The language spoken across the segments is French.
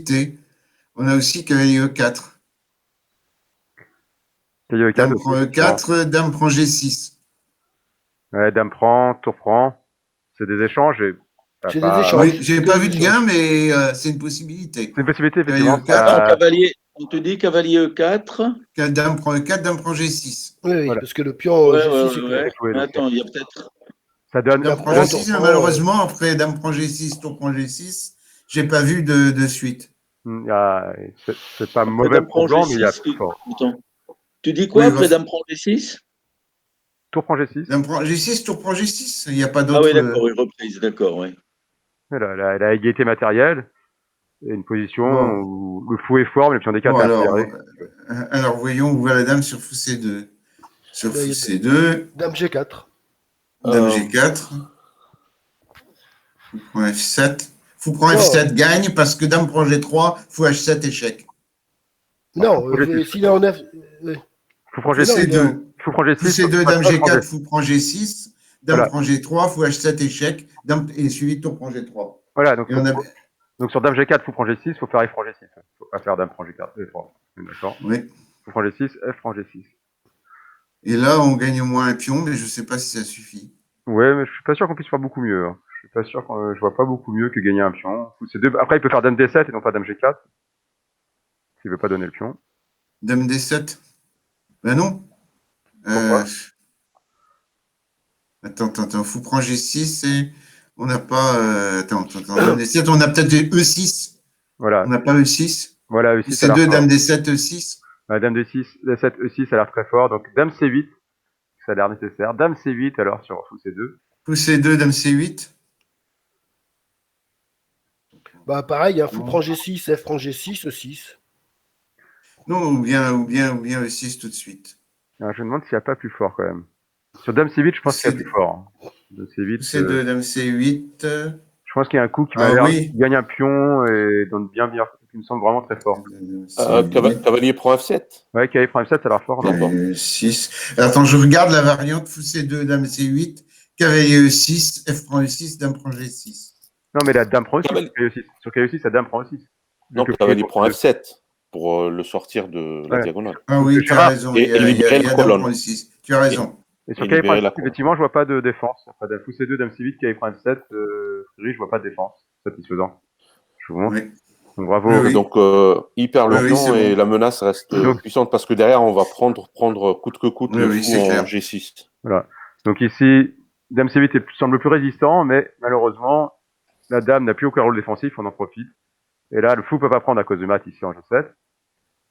possibilités. On a aussi cavalier E4. Cavalier E4. Dame prend E4, dame prend G6. Ouais, dame prend, tour prend. C'est des échanges. C'est des échanges. Oui, j'ai pas vu de gain, mais c'est une possibilité. C'est une possibilité, effectivement. Cavalier, on te dit cavalier E4. Dame prend E4, dame prend G6. Oui, Voilà. parce que le pion G6 ouais. Mais attends, il y a peut-être. Ça donne. Dame prend G6, mais malheureusement, après dame prend G6, tour prend G6, j'ai pas vu de suite. C'est pas mauvais pour blanc, mais il y a plus fort. Tu dis quoi après dame prend G6? Tour prend G6. Dame prend G6, tour prend G6. Il n'y a pas d'autre. Ah oui, d'accord, une reprise, d'accord, oui. La égalité matérielle et une position où le fou est fort, mais le pion D4 est alors, voyons où va la dame sur fou C2. Sur fou C2. Dame G4. Dame G4. Fou prend F7. Fou prend F7 gagne parce que dame prend G3, fou H7 échec. Non, s'il est en F. Fou prend G6. Fou prend G6. Fou C2, dame G4, fou prend G6. Dame prend G3, fou H7 échec. Dame et suivi tour prend G3. Voilà, donc sur dame G4, fou prend G6, il faut faire F prend G6. Il faut pas faire dame prend G4. D'accord. Oui. Fou prend G6, F prend G6. Et là, on gagne au moins un pion, mais je ne sais pas si ça suffit. Ouais, mais je suis pas sûr qu'on puisse faire beaucoup mieux. Je suis pas sûr je vois pas beaucoup mieux que gagner un pion. Après, il peut faire dame D7 et non pas dame G4. S'il veut pas donner le pion. Dame D7? Ben non. Attends. Fou prend G6 et on n'a pas. Attends. Dame D7, on a peut-être E6. Voilà. On n'a pas E6. Voilà, E6. C2, dame D7, E6. Dame D6, D7, E6, ça a l'air très fort. Donc, dame C8, ça a l'air nécessaire. Dame C8, alors, sur fou C2. Fou C2, dame C8. Bah, pareil, fou prend G6, F prend G6, E6. Non, ou bien E6 tout de suite. Alors, je me demande s'il n'y a pas plus fort, quand même. Sur dame C8, je pense qu'il y a plus fort. Dame C8. C2, dame C8. Je pense qu'il y a un coup qui gagne un pion et donne bien, qui me semble vraiment très fort. Cavalier prend F7. Ouais, cavalier prend F7, ça a l'air fort. 6. Attends, je regarde la variante fou C2, dame C8, cavalier E6, F prend E6, dame prend G6. Non, mais la dame prend E6. Sur cavalier E6, la dame prend E6. Non, cavalier prend F7 pour le sortir de la diagonale. Ah oui, tu as raison. Et libérer la colonne. Tu as raison. Et sur cavalier prend F7, effectivement, je vois pas de défense. Enfin, fou C2, dame C8, cavalier prend F7, je vois pas de défense satisfaisant. Je vous montre. Oui. Donc, bravo. Oui. Donc, hyper le pion et la menace reste puissante parce que derrière, on va prendre coûte que coûte le fou en G6. Voilà. Donc ici, dame C8 semble plus résistant, mais malheureusement, la dame n'a plus aucun rôle défensif, on en profite. Et là, le fou peut pas prendre à cause de mat ici en G7.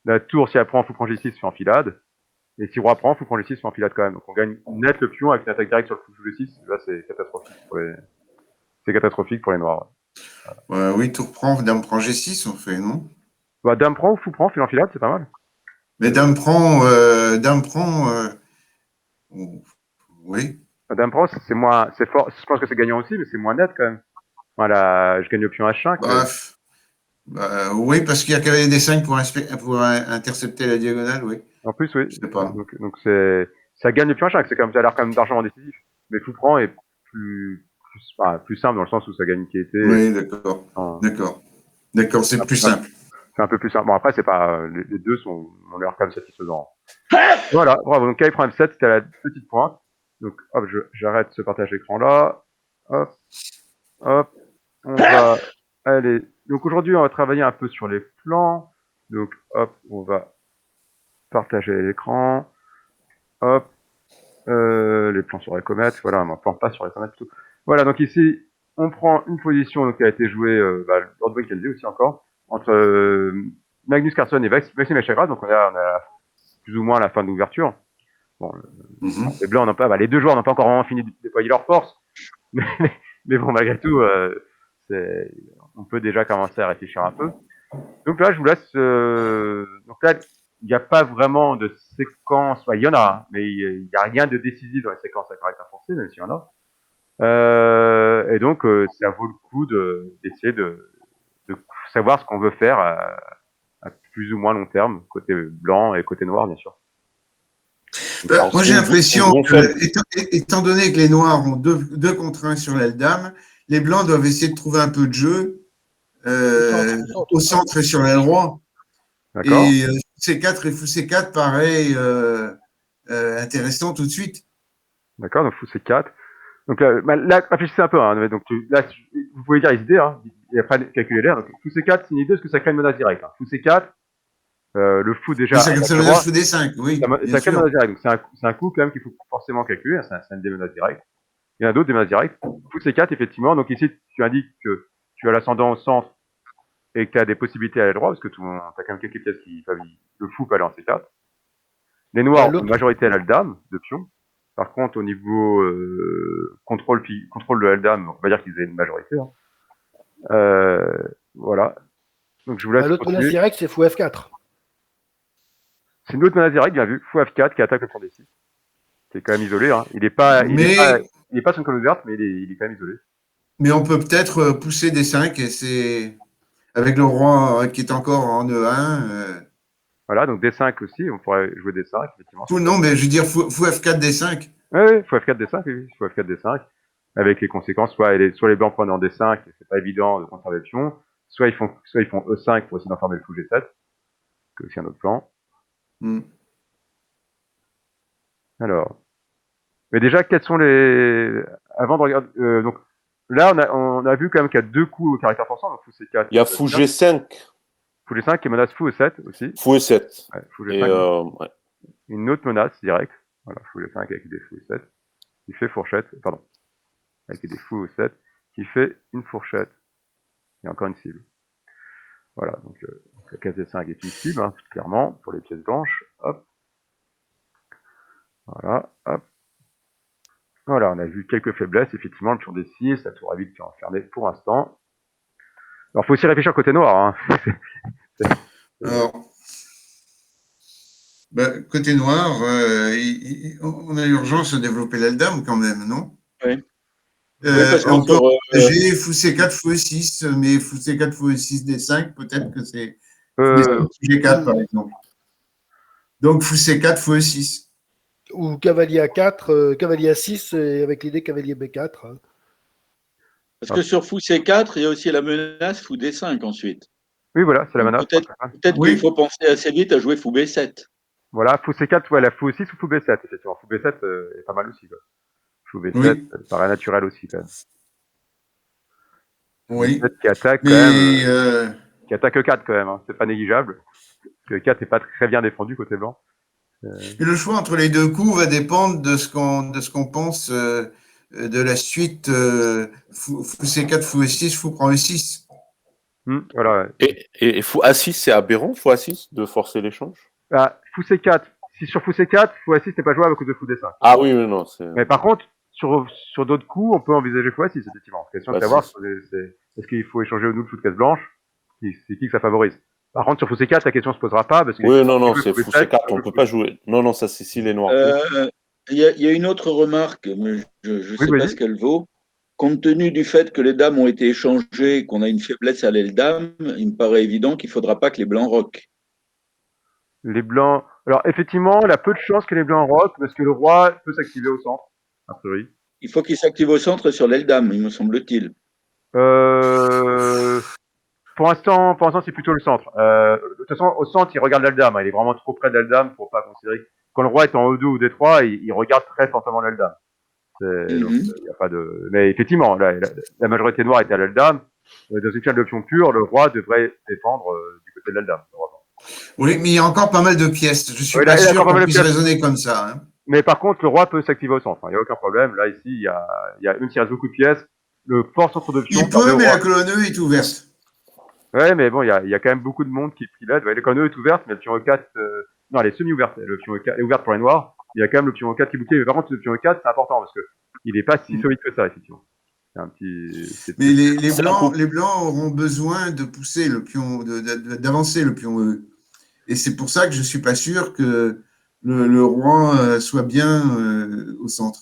La tour, si elle prend, fou prend G6, fait enfilade. Et si roi prend, fou prend G6, fait enfilade quand même. Donc on gagne net le pion avec une attaque directe sur le fou G6. Là, c'est catastrophique pour les noirs. Oui, tour prend, dame prend G6, on fait, non? Bah, dame prend ou fou prend, fait l'enfilade, c'est pas mal. Mais dame prend, oui. Dame prend, c'est fort. Je pense que c'est gagnant aussi, mais c'est moins net quand même. Voilà, je gagne le pion H5. Oui, parce qu'il y a cavalier D5 pour intercepter la diagonale, oui. En plus, oui. Je sais pas. Donc ça gagne le pion H5, ça a l'air quand même d'argent décisif. Mais fou prend est plus simple dans le sens où ça gagne une qualité. Oui, d'accord, c'est plus simple. C'est un peu plus simple. Bon, après, c'est pas, les deux ont l'air quand même satisfaisants. Voilà, bravo. Donc, cavalier prend F7, c'était à la petite pointe. Donc, hop, j'arrête ce partage d'écran là. Hop, on va aller. Donc, aujourd'hui, on va travailler un peu sur les plans. Donc, hop, on va partager l'écran. Hop, les plans sur les comètes. Voilà, on ne plante pas sur les comètes plutôt. Voilà, donc ici, on prend une position donc, qui a été jouée, Lord Winkelsie aussi encore, entre Magnus Carlsen et Maxime Echeverria. Donc, on a plus ou moins la fin de l'ouverture. Bon, les blancs les deux joueurs n'ont pas encore vraiment fini de déployer leur force, mais bon, malgré tout, on peut déjà commencer à réfléchir un peu. Donc là, je vous laisse. Donc là, il n'y a pas vraiment de séquence. Il y en a, mais il n'y a rien de décisif dans les séquences à caractère forcé, même s'il y en a. Et donc, ça vaut le coup d'essayer de savoir ce qu'on veut faire à plus ou moins long terme, côté blanc et côté noir, bien sûr. Moi, j'ai l'impression, étant donné que les noirs ont deux contre 1 sur l'aile dame, les blancs doivent essayer de trouver un peu de jeu au centre et sur l'aile roi. Et fou C4 et fou C4 paraît intéressant tout de suite. D'accord, donc fou C4. Donc là, réfléchissez un peu. Hein, donc là, vous pouvez dire idée, hein, et après calculer l'air. Donc fou C4, c'est une idée parce que ça crée une menace directe. Hein. Fou C4, le fou déjà. Ça crée une menace fou D5, oui. Ça crée une menace directe. Donc c'est un coup quand même qu'il faut forcément calculer. Hein, c'est une des menaces directes. Il y en a d'autres des menaces directes. Fou C4, effectivement. Donc ici, tu indiques que tu as l'ascendant au centre et que tu as des possibilités à l'aile droite, parce que tu as quand même quelques pièces qui favillent. Le fou peut aller en C4. Les noirs ont une majorité à l'aile dame de pion. Par contre, au niveau contrôle de l'aile dame, on va dire qu'ils aient une majorité. Hein. Voilà. Donc je vous laisse. L'autre menace directe, c'est fou F4. C'est une autre menace directe, bien vu. Fou F4 qui attaque le tour D6. C'est quand même isolé. Hein. Il n'est pas sur une colonne ouverte, mais il est quand même isolé. Mais on peut peut-être pousser D5 et c'est avec le roi qui est encore en E1. Voilà, donc D5 aussi, on pourrait jouer D5, effectivement. Non, mais je veux dire fou F4 D5. Oui, fou F4 D5, oui, fou F4 D5. Avec les conséquences, soit les blancs prennent en D5, et c'est pas évident de conserver le pion, soit ils font E5 pour essayer d'enfermer le fou G7, qui est aussi un autre plan. Alors. Mais déjà, quels sont les. Avant de regarder. Donc, là, on a vu quand même qu'il y a 2 coups au caractère forçant, donc fou C4. Il y a fou G5. Fou G5 qui menace fou E7 aussi. Fou E7. Ouais, fou G5. Ouais. Une autre menace directe. Voilà, fou G5 avec des fous E7. Qui fait fourchette. Pardon. Avec des fous E7. Qui fait une fourchette. Et encore une cible. Voilà, donc la case D5 est une cible, hein, clairement, pour les pièces blanches. Hop. Voilà, hop. Voilà, on a vu quelques faiblesses, effectivement, le pion D6, la tour A8 qui est enfermée pour l'instant. Alors, il faut aussi réfléchir côté noir. Hein. Alors, côté noir, on a urgence de développer l'aile dame quand même, non? Oui. On peut engager fou C4, fou E6, mais fou C4, fou E6, D5, peut-être que c'est G4 par exemple. Donc fou C4, fou E6. Ou cavalier A4, cavalier A6, et avec l'idée cavalier B4. Hein. Parce que sur fou C4, il y a aussi la menace fou D5 ensuite. Oui, voilà, c'est la menace. Peut-être qu'il faut penser assez vite à jouer fou B7. Voilà, fou C4, ouais, la fou E6 ou fou B7, effectivement. Fou B7 est pas mal aussi. Quoi. Fou B7, ça paraît naturel aussi, quand même. Oui. Qui attaque quand même. Qui attaque E4 quand même, hein. C'est pas négligeable. Parce que E4 n'est pas très bien défendu côté blanc. Et le choix entre les 2 coups va dépendre de ce qu'on pense de la suite fou C4, fou E6, fou prend E6. Voilà. Et fou A6, c'est aberrant, fou A6, de forcer l'échange? Fou C4. Si sur fou C4, fou A6 n'est pas jouable à cause de fou D5. Ah oui, mais non. Mais par contre, sur d'autres coups, on peut envisager fou A6, effectivement. La question de savoir, est-ce qu'il faut échanger ou non le fou de case blanche? C'est qui que ça favorise? Par contre, sur fou C4, la question ne se posera pas. Parce que oui, non, c'est fou C4, on ne peut pas jouer. Non, ça, c'est si les noirs. Il y a une autre remarque, mais je ne sais pas ce qu'elle vaut. Compte tenu du fait que les dames ont été échangées et qu'on a une faiblesse à l'aile dame, il me paraît évident qu'il ne faudra pas que les blancs roquent. Les blancs. Alors, effectivement, il a peu de chances que les blancs roquent parce que le roi peut s'activer au centre, a priori. Il faut qu'il s'active au centre et sur l'aile dame, il me semble-t-il. Pour l'instant, c'est plutôt le centre. De toute façon, au centre, il regarde l'aile dame. Il est vraiment trop près de l'aile dame pour pas considérer. Quand le roi est en E2 ou D3, il regarde très fortement l'aile dame. Donc, y a pas de. Mais effectivement, la majorité noire était à l'aile dame. Dans une finale d'option pure, le roi devrait défendre du côté de l'aile dame. Oui, mais il y a encore pas mal de pièces. Je suis pas sûr qu'on puisse raisonner comme ça. Hein. Mais par contre, le roi peut s'activer au centre. Il n'y a aucun problème. Là, ici, il y a même s'il reste beaucoup de pièces, le fort centre d'option. Il peut, mais la colonne E est ouverte. Ouais, mais bon, il y a quand même beaucoup de monde qui prie l'aide. La colonne E est ouverte, mais le pion E4, non, elle est semi-ouverte. Le pion E4 est ouverte pour les noirs. Il y a quand même le pion E4 qui est bouclé. Mais par contre, le pion E4, c'est important parce que il n'est pas si solide que ça, effectivement. C'est un petit. Mais les blancs auront besoin de pousser le pion, d'avancer le pion E. Et c'est pour ça que je suis pas sûr que le roi soit bien au centre.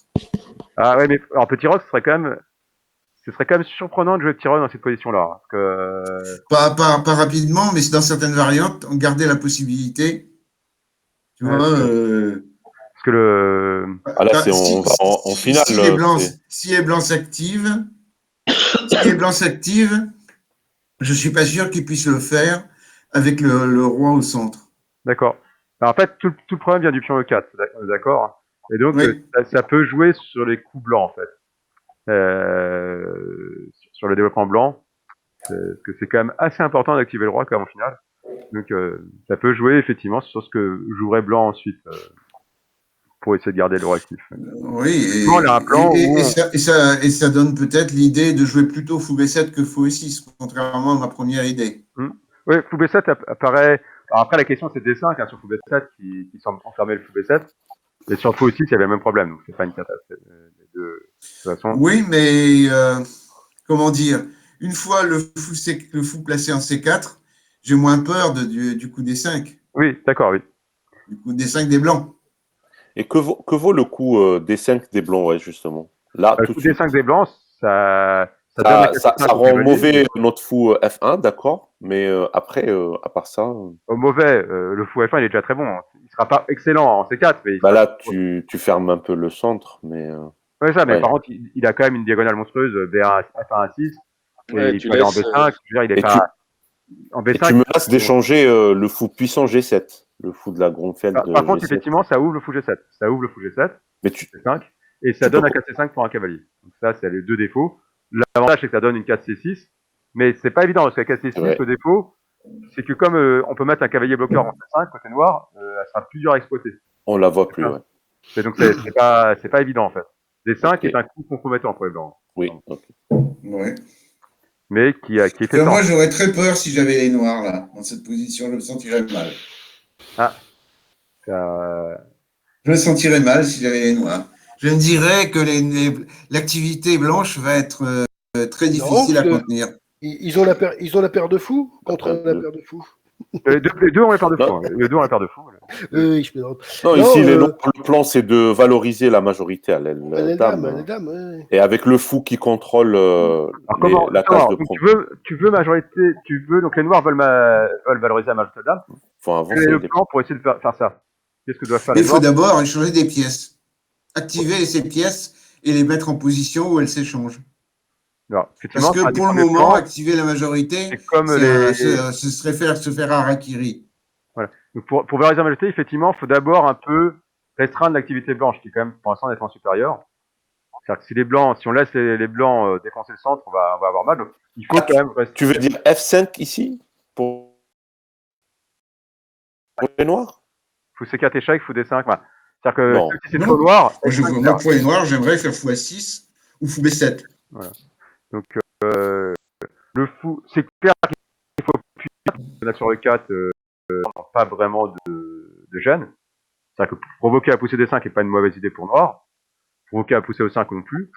Ah ouais, mais en petit rock, ce serait quand même surprenant de jouer petit rock dans cette position-là. Parce que... pas rapidement, mais dans certaines variantes, on gardait la possibilité. Tu vois. Parce que le. Ah là, c'est en finale. Si les blancs s'activent, je ne suis pas sûr qu'il puisse le faire avec le roi au centre. D'accord. En fait, tout le problème vient du pion E4, d'accord. Et donc, oui. Ça peut jouer sur les coups blancs, en fait. Sur le développement blanc, parce que c'est quand même assez important d'activer le roi, quand même, en finale. Donc, ça peut jouer, effectivement, sur ce que jouerait blanc ensuite, pour essayer de garder le roi actif. Oui, et ça donne peut-être l'idée de jouer plutôt fou B7 que fou E6, contrairement à ma première idée. Oui, fou B7 apparaît... Alors après, la question, c'est D5, hein, sur fou B7, qui semble enfermer le fou B7. Et sur fou E6, il y avait le même problème, donc c'est pas une catastrophe. De toute façon. Oui, mais comment dire, une fois le fou placé en C4, j'ai moins peur du coup D5. Oui, d'accord, oui. Du coup D5 des blancs. Et que vaut le coup D5 des blancs, ouais, justement? Là, le coup D5 des blancs, ça rend mauvais notre fou F1, d'accord, mais après, à part ça. Mauvais, le fou F1 il est déjà très bon. Hein. Il sera pas excellent en C4, mais. Là, tu fermes un peu le centre, mais. Ouais, ça, mais par contre, il a quand même une diagonale monstrueuse, B1, F1 à 6. Et il peut aller en B5. Je veux dire, il est pas. En B5. Et tu menaces d'échanger le fou puissant G7, le fou de la Grunfeld. Par contre, effectivement, ça ouvre le fou G7. Ça ouvre le fou G7. Mais C5. Et ça donne un 4C5 pour un cavalier. Donc ça, c'est les deux défauts. L'avantage, c'est que ça donne une 4C6. Mais c'est pas évident, parce que la 4C6, le défaut, c'est que comme on peut mettre un cavalier bloqueur en C5, côté noir, elle sera plus dure à exploiter. On la voit plus, ouais. Et donc c'est pas évident, en fait. D5 est un coup compromettant pour les blancs. Oui, ok. Ouais. Mais qui est fait moi, j'aurais très peur si j'avais les noirs, là. Dans cette position, je me sentirais mal. Je me sentirais mal si j'avais les noirs. Je me dirais que l'activité blanche va être très difficile à contenir. Ils ont la paire de fous contre la paire de fous. Les deux ont la paire de fous. Les deux ont la paire de fous. Oui, je plaisante. Non, ici, le plan, c'est de valoriser la majorité à l'aile-dame. Ouais. Et avec le fou qui contrôle la case de prendre. Tu veux majorité, donc les noirs veulent valoriser la majorité de dame. Faut avancer. Quel est le plan pour essayer de faire ça? Qu'est-ce que doivent faire les noirs? Il faut d'abord échanger des pièces. Activer ces pièces et les mettre en position où elles s'échangent. Parce que pour le moment, activer la majorité, ce serait se faire harakiri. Voilà. Donc pour valoriser la majorité, effectivement, il faut d'abord un peu restreindre l'activité blanche, qui est quand même pour l'instant nettement supérieure. C'est-à-dire que si on laisse les blancs défoncer le centre, on va avoir mal. Donc il faut quand même rester. Tu veux dire F5 ici pour les noirs? Fou C4 échec, fou D5. Bah. C'est-à-dire que si c'est trop noir. Moi, pour les noirs, j'aimerais faire fou A6 ou fou B7. Voilà. Donc le fou, c'est clair qu'il faut plus sur le 4, pas vraiment de gêne. C'est-à-dire que provoquer à pousser D5 n'est pas une mauvaise idée pour noir. Provoquer à pousser au 5 non plus.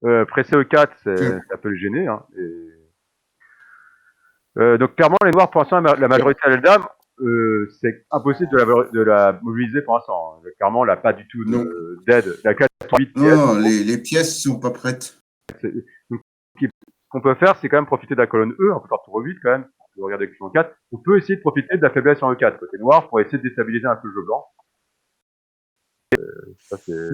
Presser E4, ça peut le gêner. Hein, donc clairement, les noirs, pour l'instant, la majorité à l'aile-dame, c'est impossible de la mobiliser pour l'instant. Clairement, elle n'a pas du tout d'aide. La 4-8 pièces. Non, les pièces ne sont pas prêtes. Donc, ce qu'on peut faire, c'est quand même profiter de la colonne E, on peut faire tour 8 quand même, de regarder le en 4. On peut essayer de profiter de la faiblesse en E4, côté noir, pour essayer de déstabiliser un peu le jeu blanc.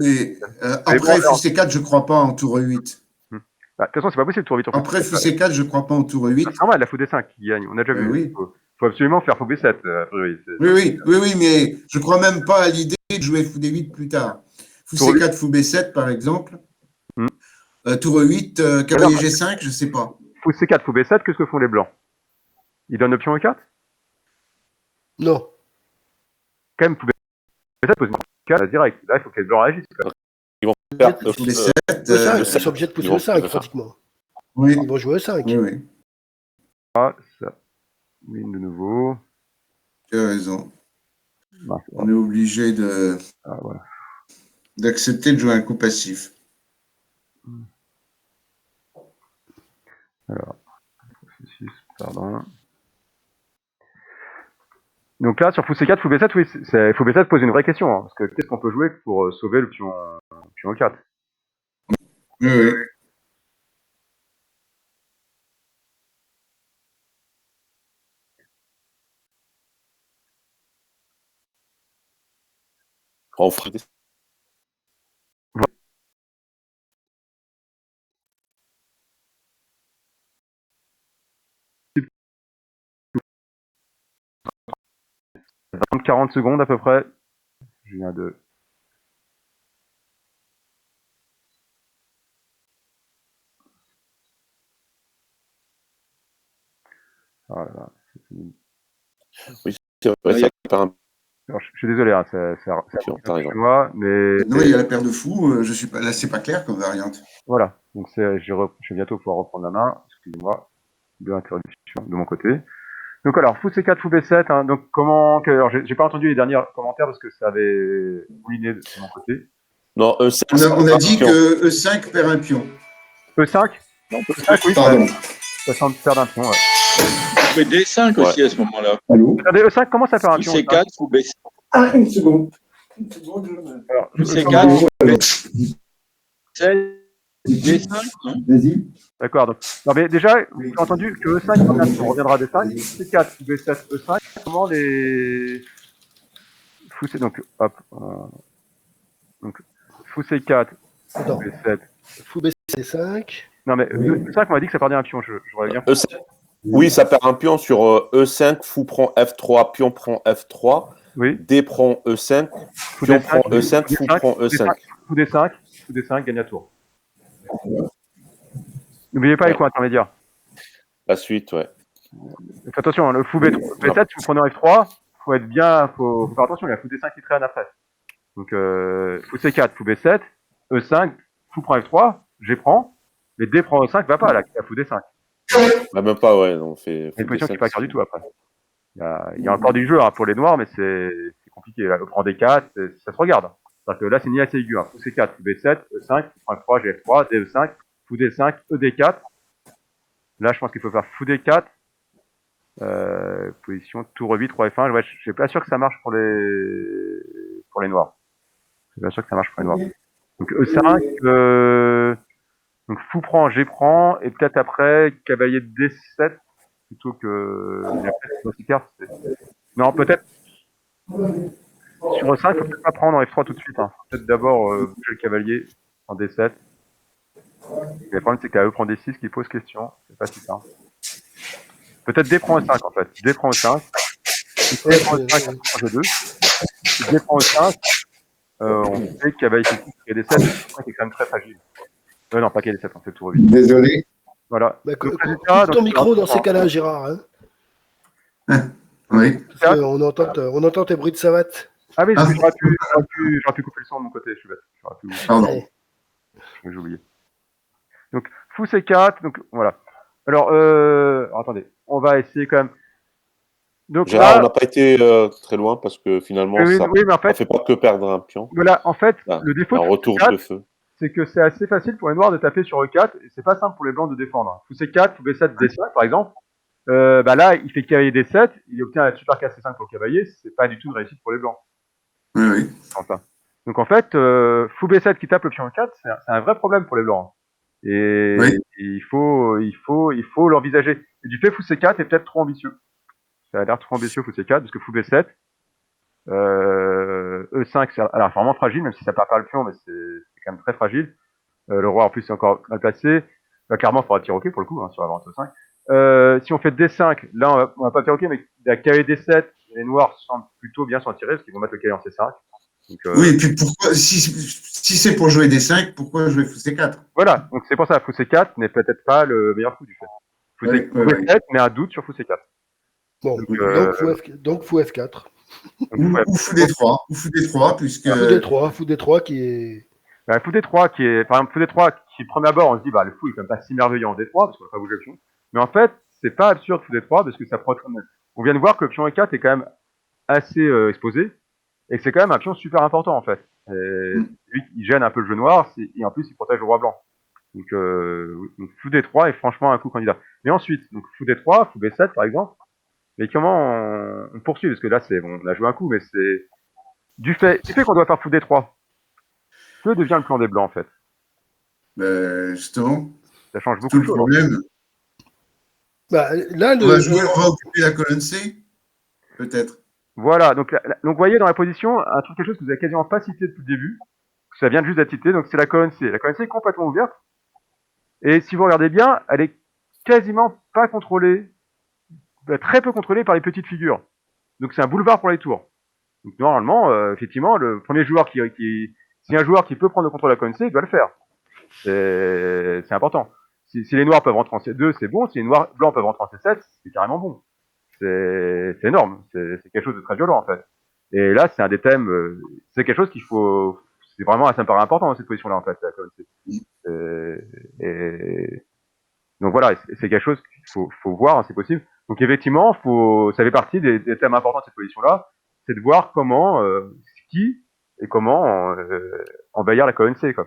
Mais après, fou C4, je ne crois pas en tour 8. De toute façon, c'est pas possible tour 8. Après fou C4, je ne crois pas en tour 8. C'est normal, la fou D5 qui gagne, on a déjà vu. Oui. Faut absolument faire fou B7. Oui, mais je ne crois même pas à l'idée de jouer fou D8 plus tard. Fou C4, fou B7, par exemple. Tour 8, cavalier G5, je ne sais pas. Fou C4, fou B7, qu'est-ce que font les blancs? Ils donnent l'option E4? Non. Quand même, fou B7 pose une 4 direct. Là, il faut que les blancs réagissent. Ils vont faire fou B7. Ils sont obligés de pousser le 5, pratiquement. Oui. Ils vont jouer au 5. Oui. Ça. Mine de nouveau. Tu as raison. On est obligé d'accepter de jouer un coup passif. Alors, pardon. Donc là, sur fou C4, fou B7, oui, fou B7 pose une vraie question, hein, parce que qu'est-ce qu'on peut jouer pour sauver le pion 4? Oui. On ferait 40 secondes à peu près. Je viens de... Voilà. Oui, c'est vrai, ça perd un Alors, je suis désolé, hein, c'est moi, mais... Non, il y a la paire de fous, je suis pas... là, c'est pas clair comme variante. Voilà, donc je vais bientôt pouvoir reprendre la main, excusez-moi, de l'interruption de mon côté. Donc alors, fou C4, fou B7, hein, donc comment... Alors, j'ai pas entendu les derniers commentaires parce que ça avait mouliné de mon côté. Non, E5, on a dit que E5 perd un pion. E5 non, E5, oui, pardon. Ça semble perdre un pion, ouais. Fou D5 aussi à ce moment-là. Allô? Attendez, E5, comment ça perd un pion? Fou C4, fou B5. Ah, une seconde. Alors, Fou C4, fou B7, D5, non? Vas-y. D'accord, donc... Non mais déjà, j'ai entendu que E5, on reviendra à D5, C4, fou B7, E5, comment les... Fou C... Donc, hop... Donc, fou C4, fou B7... Fou B5. Non mais E5 m'a dit que ça perdait un pion, j'aurais bien... E5. Oui, ça perd un pion sur E5, fou prend F3, pion prend F3, oui. D prend E5, pion prend E5, fou prend E5. Fou D5, gagne à tour. N'oubliez pas les coins intermédiaires. La suite, ouais. Faites attention, le fou B7, si vous prenez en F3, faut être bien, faut faire attention, il y a fou D5 qui traîne après. Donc, fou C4, fou B7, E5, fou prend F3, G prend, mais D prend E5, va pas, là, il y a fou D5. Bah, même pas, ouais. On fait une position qui n'est pas claire du tout après. Il y a encore du jeu hein, pour les noirs, mais c'est compliqué. Là, on prend D4, ça se regarde. C'est-à-dire que là, c'est ni assez aigu. Hein. Fou C4, fou B7, E5, fou prend F3, GF3, DE5, fou D5, ED4. Là, je pense qu'il faut faire fou D4. Position tour 8, 3 F1. Ouais, je suis pas sûr que ça marche pour les noirs. Je suis pas sûr que ça marche pour les noirs. Donc E5, donc fou prend, G prend, et peut-être après cavalier D7 plutôt que non, peut-être sur E5, il faut peut-être pas prendre en F3 tout de suite. Hein. Peut-être d'abord bouger le cavalier en D7. Le problème, c'est qu'à E prend D6 qui pose question. C'est pas si simple. Peut-être D prend E5 en fait. D prend E5. D prend E5, on prend G2. D prend E5. On sait que cavalier C6 et D7, c'est quand même très fragile. Non, pas qu'il D7, on fait le tour 8. Désolé. Voilà. Bah, coupe ton micro dans ces cas-là, Gérard. Hein. Oui. On entend tes bruits de savate. Ah oui, j'aurais pu couper le son de mon côté, je suis bête. Pardon. J'ai oublié. Donc, fou C4, donc voilà. Alors, attendez, on va essayer quand même. Donc, Gérard, là, on n'a pas été très loin parce que finalement, ça ne fait pas que perdre un pion. Voilà, en fait, le défaut un retour de feu. C'est que c'est assez facile pour les noirs de taper sur E4 et c'est pas simple pour les blancs de défendre. Fou C4, fou B7, D5 par exemple. Là, il fait cavalier D7, il obtient la super case C5 pour le cavalier, c'est pas du tout une réussite pour les blancs. Oui. Enfin. Donc en fait, fou B7 qui tape le pion E4, c'est un vrai problème pour les blancs. Et il faut l'envisager. Et du fait, fou C4 est peut-être trop ambitieux. Ça a l'air trop ambitieux, fou C4, parce que fou B7, E5, c'est alors vraiment fragile, même si ça perd pas le pion, mais c'est quand même très fragile. Le roi en plus est encore mal placé. Là, clairement, il faudra tirer pour le coup, hein, sur la vente E5. Si on fait D5, là on va pas tirer mais la cavalier D7, les noirs semblent plutôt bien s'en tirer parce qu'ils vont mettre le cavalier en C5. Donc, oui, et puis pourquoi, si c'est pour jouer D5, pourquoi jouer fou C4? Voilà, donc c'est pour ça, fou C4 n'est peut-être pas le meilleur coup du fait. Fou C7, mais un doute sur fou C4. Bon, donc fou F4. Ou fou D3, puisque... Fou D3 qui est... Fou D3 qui est, par exemple, fou D3 qui, premier abord, on se dit, le fou est quand même pas si merveilleux en D3 parce qu'on va pas bouger le pion. Mais en fait, c'est pas absurde fou D3 parce que ça prend. On vient de voir que le pion E4 est quand même assez exposé et que c'est quand même un pion super important en fait. Lui, il gêne un peu le jeu noir et en plus, il protège le roi blanc. Donc fou D3 est franchement un coup candidat. Mais ensuite, donc fou D3, fou B7 par exemple. Mais comment on poursuit parce que là, c'est bon, on a joué un coup, mais c'est du fait qu'on doit faire fou D3. Que devient le plan des blancs en fait? Justement, ça change beaucoup de choses. Problème. Là, on va occuper la colonne C, peut-être. Voilà, donc vous voyez dans la position quelque chose que vous n'avez quasiment pas cité depuis le début. Ça vient juste d'être cité, donc c'est la colonne C. La colonne C est complètement ouverte. Et si vous regardez bien, elle est quasiment pas contrôlée, très peu contrôlée par les petites figures. Donc c'est un boulevard pour les tours. Donc normalement, effectivement, le premier joueur si un joueur qui peut prendre le contrôle de la colonne C, il doit le faire. C'est important. Si les noirs peuvent rentrer en C2, c'est bon. Si les blancs peuvent rentrer en C7, c'est carrément bon. C'est énorme. C'est quelque chose de très violent en fait. Et là, c'est un des thèmes. C'est quelque chose qu'il faut. C'est vraiment, ça me paraît important dans cette position-là en fait. La colonne C. Et donc voilà, c'est quelque chose qu'il faut voir, hein, c'est possible. Donc effectivement, ça fait partie des thèmes importants de cette position-là, c'est de voir comment, qui et comment envahir la colonne C. Quoi.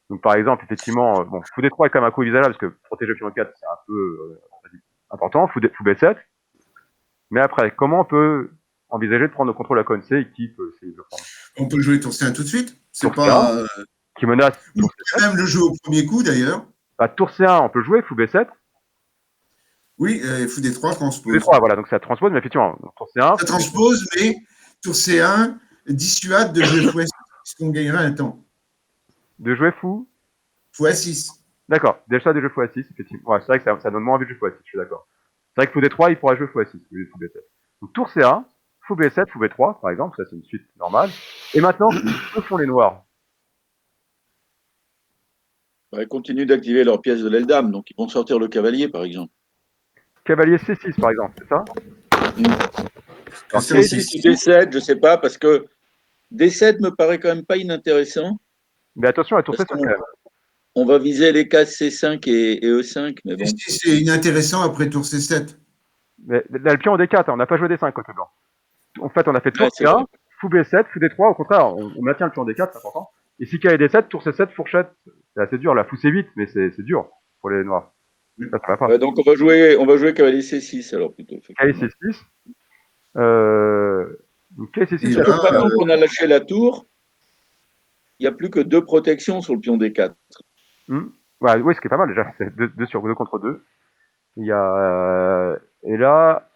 Donc par exemple, effectivement, bon, fou D3 est quand même un coup envisageable parce que protéger le pion 4 c'est un peu important, fou B7. Mais après, comment on peut envisager de prendre le contrôle de la colonne C et qui peut essayer de le prendre? On peut jouer tour C1 tout de suite. C'est tour pas. Qui menace. On peut même le jouer au premier coup d'ailleurs. Bah, tour C1, on peut jouer, fou B7. Oui, fou D3 transpose. Fou D3, voilà, donc ça transpose, mais effectivement, tour C1. Ça transpose, mais tour C1 dissuade de jouer fou A6, puisqu'on gagnera un temps. De jouer fou A6. D'accord, déjà de jouer fou A6, effectivement. Ouais, c'est vrai que ça donne moins envie de jouer fou A6, je suis d'accord. C'est vrai que fou D3, il pourra jouer fou A6, au lieu de fou B7. Donc tour C1, fou B7, fou B3, par exemple, ça c'est une suite normale. Et maintenant, que font les noirs? Ils continuent d'activer leur pièce de l'aile dame, donc ils vont sortir le cavalier, par exemple. Cavalier C6, par exemple, c'est ça? C6 ou D7, je sais pas, parce que D7 me paraît quand même pas inintéressant. Mais attention à tour C7 quand même. On va viser les cases C5 et E5, mais bon. C'est inintéressant après tour C7. Mais là, le pion en D4, on n'a pas joué D5 côté blanc. En fait, on a fait tour C1, fou B7, fou D3, au contraire, on maintient le pion en D4, c'est important. Et si K est D7, tour C7, fourchette, c'est assez dur. Là, fou C8, mais c'est dur pour les noirs. Ça va pas. Donc on va jouer cavalier C6 alors plutôt. Cavalier C6. Cavalier C6. Maintenant qu'on a lâché la tour, il n'y a plus que 2 protections sur le pion D4. Ouais, oui, ce qui est pas mal déjà, c'est 2 contre 2. Il y a et là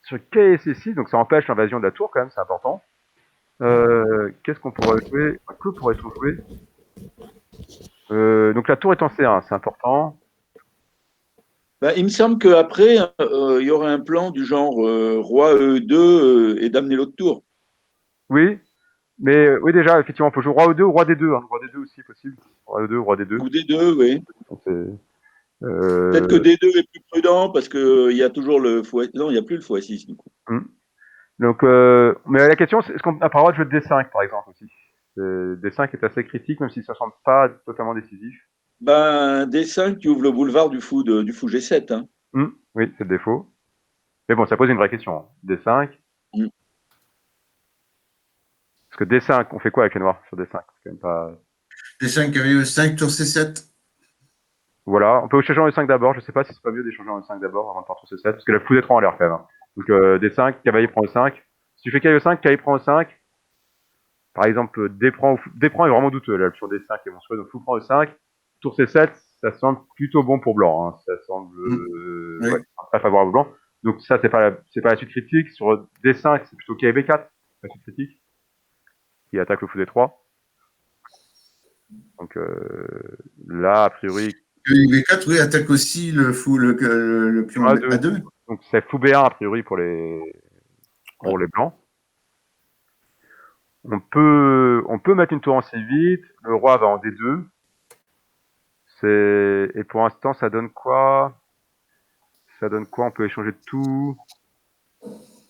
sur K et C6, donc ça empêche l'invasion de la tour quand même, c'est important. Qu'est-ce qu'on pourrait jouer? Que pourrait-on jouer? Donc la tour est en C1, c'est important. Il me semble qu'après, il y aurait un plan du genre roi E2 et d'amener l'autre tour. Oui, mais oui déjà, effectivement, on peut jouer roi E2 ou roi D2. Hein. Roi D2 aussi est possible. Roi E2 ou roi D2. Ou D2, oui. Peut-être que D2 est plus prudent parce qu'il y a toujours le fou. Non, il n'y a plus le fou A6 du coup. Donc, mais la question, c'est est-ce qu'on n'a pas le droit de jouer de D5 par exemple aussi? D5 est assez critique, même s'il ne se semble pas totalement décisif. D5, tu ouvres le boulevard du fou G7. Hein. Oui, c'est le défaut. Mais bon, ça pose une vraie question. D5. Parce que D5, on fait quoi avec les noirs sur D5? C'est quand même pas... D5, cavalier E5, tour C7. Voilà, on peut échanger en E5 d'abord. Je sais pas si c'est pas mieux d'échanger en E5 d'abord avant de partir sur C7, parce que la fou D3 en l'air quand même. Hein. Donc D5, cavalier prend E5. Si tu fais cavalier E5, cavalier prend E5. Par exemple, D prend est vraiment douteux. Là, sur D5 est monstrueux, donc fou prend E5. Tour C7, ça semble plutôt bon pour blanc. Hein. Ça semble pas favorable au blanc. Donc ça, c'est pas la suite critique. Sur D5, c'est plutôt cavalier B4, la suite critique, qui attaque le fou D3. Donc là, a priori... Le B4, oui, attaque aussi le pion A2. Donc c'est fou B1 a priori pour les blancs. On peut mettre une tour en C8, le roi va en D2. Et pour l'instant, ça donne quoi? On peut échanger de tout.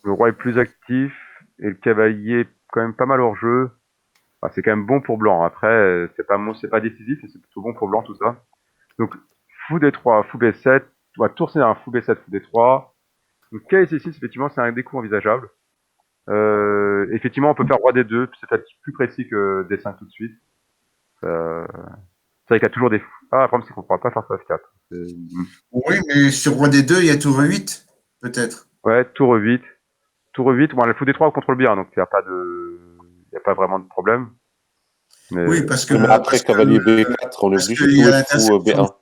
Le roi est plus actif et le cavalier est quand même pas mal hors jeu. Enfin, c'est quand même bon pour blanc. Après, c'est pas décisif, mais c'est plutôt bon pour blanc tout ça. Donc fou D3, fou B7, tour C1, fou B7, fou D3. Donc K et C6, effectivement, c'est un des coups envisageables. Effectivement, on peut faire roi D2, c'est peut-être plus précis que D5 tout de suite. C'est vrai qu'il y a toujours des... Ah, le problème, c'est qu'on ne pourra pas faire ça F4. Oui, mais sur roi D2, il y a tour E8, peut-être. Ouais, tour E8. Tour E8, bon, le fou D3, on contrôle bien, donc il n'y a pas vraiment de problème. Mais... Oui, parce que... Mais après, cavalier B4, on est obligé de jouer fou B1.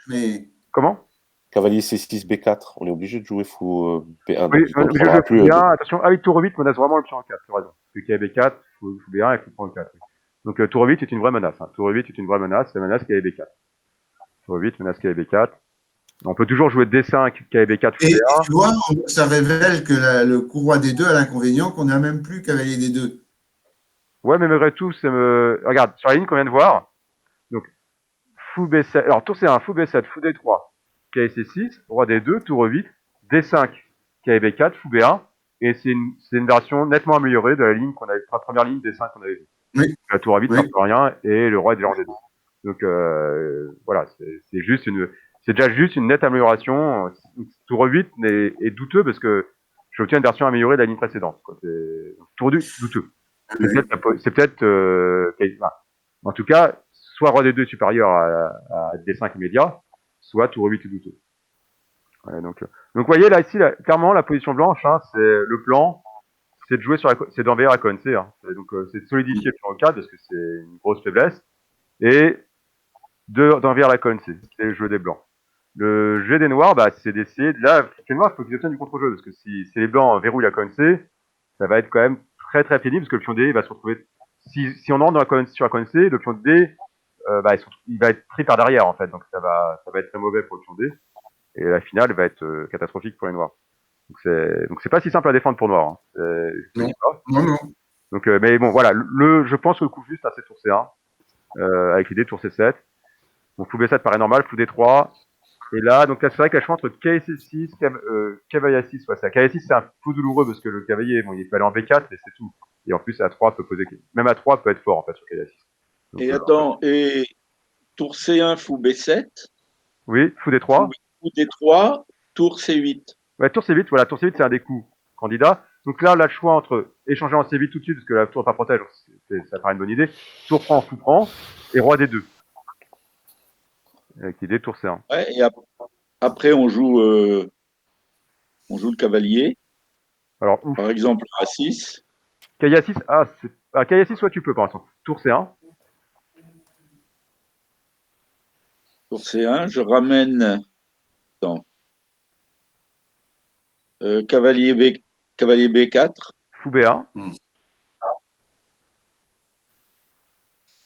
Mais... Comment? Cavalier C6, B4, on est obligé de jouer fou B1. Oui, on est obligé de jouer fou B1. Attention, oui, tour E8 menace vraiment le pion en 4, tu as raison. Parce qu'il y a B4, fou B1 et fou prend 4. Donc tour E8 est une vraie menace. Hein. Tour E8 est une vraie menace, c'est la menace qu'il y a B4. Tour E8 menace qu'il y a B4. On peut toujours jouer D5, KB4, fou Et B1. tu vois, ça révèle que le coup roi D2 a l'inconvénient qu'on n'a même plus cavalier D2. Ouais, mais malgré tout, regarde, sur la ligne qu'on vient de voir, donc, fou B7, alors tour C1, fou B7, fou D3, KC6, roi D2, tour E8, D5, KB4, fou B1, et c'est une version nettement améliorée de la ligne qu'on avait, la première ligne D5 qu'on avait vue. Oui. La tour A8 Oui. sert plus rien, et le roi est déjà en D2. Donc, voilà, c'est déjà juste une nette amélioration. Tour E8 est douteux parce que j'obtiens une version améliorée de la ligne précédente. Tour douteux. C'est peut-être, en tout cas, soit roi D2 supérieur à D5 immédiat, soit tour E8 douteux. Ouais, donc, vous voyez là, ici, clairement, la position blanche, hein, c'est le plan, c'est de jouer c'est d'envahir la colonne C. Hein. Donc, c'est de solidifier le plan 4 parce que c'est une grosse faiblesse. Et d'envers la colonne C, c'est le jeu des blancs. Le jeu des noirs, c'est d'essayer, là, les noirs, il faut qu'ils obtiennent du contre-jeu, parce que si les blancs verrouillent la colonne C, ça va être quand même très très pénible, parce que le pion D va se retrouver, si on entre dans la colonne, sur la colonne C, le pion D, il va être pris par derrière, en fait, donc ça va être très mauvais pour le pion D, et la finale va être catastrophique pour les noirs. Donc c'est pas si simple à défendre pour noir. Hein. Non. Donc, mais bon, voilà, je pense que le coup juste, c'est tour C1, avec l'idée de tour C7. Donc fou B7 paraît normal, fou D3. Et là, donc là, c'est vrai qu'elle choix entre cavalier C6, cavalier A6. Ouais, cavalier A6, c'est un peu douloureux parce que le cavalier, bon, il peut aller en B4 et c'est tout. Et en plus, A3 peut poser, même A3 peut être fort, en fait, sur cavalier A6. Donc, et attends, et tour C1, fou B7. Oui, fou D3. Fou D3, tour C8. Ouais, tour C8, voilà, tour C8, c'est un des coups candidats. Donc là, le choix entre échanger en C8 tout de suite, parce que la tour pas protège, ça paraît une bonne idée. Tour prend, fou prend, et roi D2. Avec l'idée tour C1. Ouais, et après, on joue le cavalier. Alors, par exemple, A6. Cavalier A6, cavalier A6, soit tu peux, par exemple. Tour C1. Tour C1, je ramène cavalier B4. Fou B1.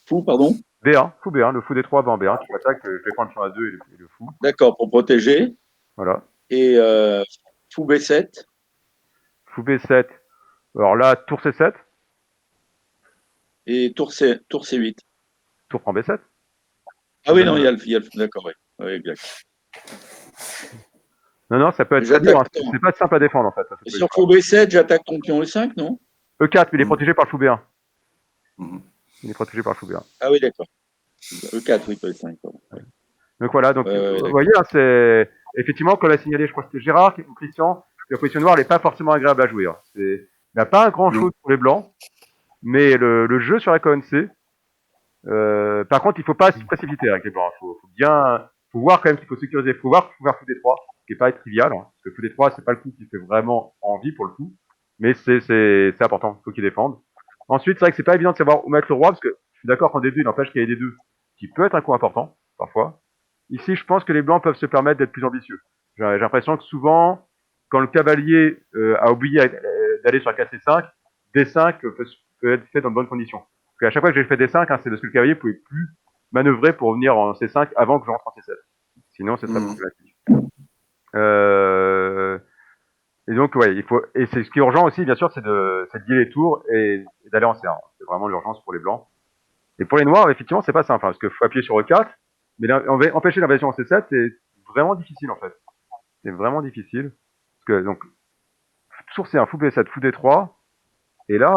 Fou, pardon. B1, fou B1, le fou D3 va en B1, tu attaques, je vais prendre le champ A2 et le fou. D'accord, pour protéger. Voilà. Et fou B7. Fou B7. Alors là, tour C7. Et tour C8. Tour prend B7. Ah oui, non, il y a le d'accord, oui. Oui, exact. Non, ça peut être très dur, hein. C'est pas simple à défendre en fait. Et sur fou B7, j'attaque ton pion E5, non? E4, mais il est protégé par le fou B1. Il est protégé par le fou B1. Ah oui, d'accord. E4, oui, pas E5. Pardon. Donc voilà, donc vous voyez, hein, c'est effectivement, comme l'a signalé, je crois que c'était Gérard ou Christian, la position noire n'est pas forcément agréable à jouer. Hein. Il n'y a pas grand chose pour les blancs, mais le jeu sur la colonne C, par contre, il faut pas se précipiter avec les blancs. Faut voir quand même qu'il faut sécuriser. Il faut voir fou D3, ce qui est pas trivial, hein, parce que fou D3, c'est pas le coup qui fait vraiment envie pour le coup, mais c'est important. Il faut qu'il défende. Ensuite, c'est vrai que c'est pas évident de savoir où mettre le roi, parce que je suis d'accord qu'en D2, il n'empêche qu'il y ait des D2, qui peut être un coup important parfois. Ici, je pense que les blancs peuvent se permettre d'être plus ambitieux. J'ai l'impression que souvent, quand le cavalier a oublié d'aller sur la case C5, D5 peut être fait dans de bonnes conditions. Parce qu'à chaque fois que j'ai fait D5, hein, c'est parce que le cavalier ne pouvait plus manœuvrer pour venir en C5 avant que je rentre en C7. Sinon, c'est très problématique. Et donc, ouais, et c'est ce qui est urgent aussi, bien sûr, c'est de guider les tours et d'aller en C1. C'est vraiment l'urgence pour les blancs. Et pour les noirs, effectivement, c'est pas simple, hein, parce qu'il faut appuyer sur E4, mais empêcher l'invasion en C7, c'est vraiment difficile, en fait. C'est vraiment difficile. Parce que, donc, tour C1, fou B7, fou D3, et là,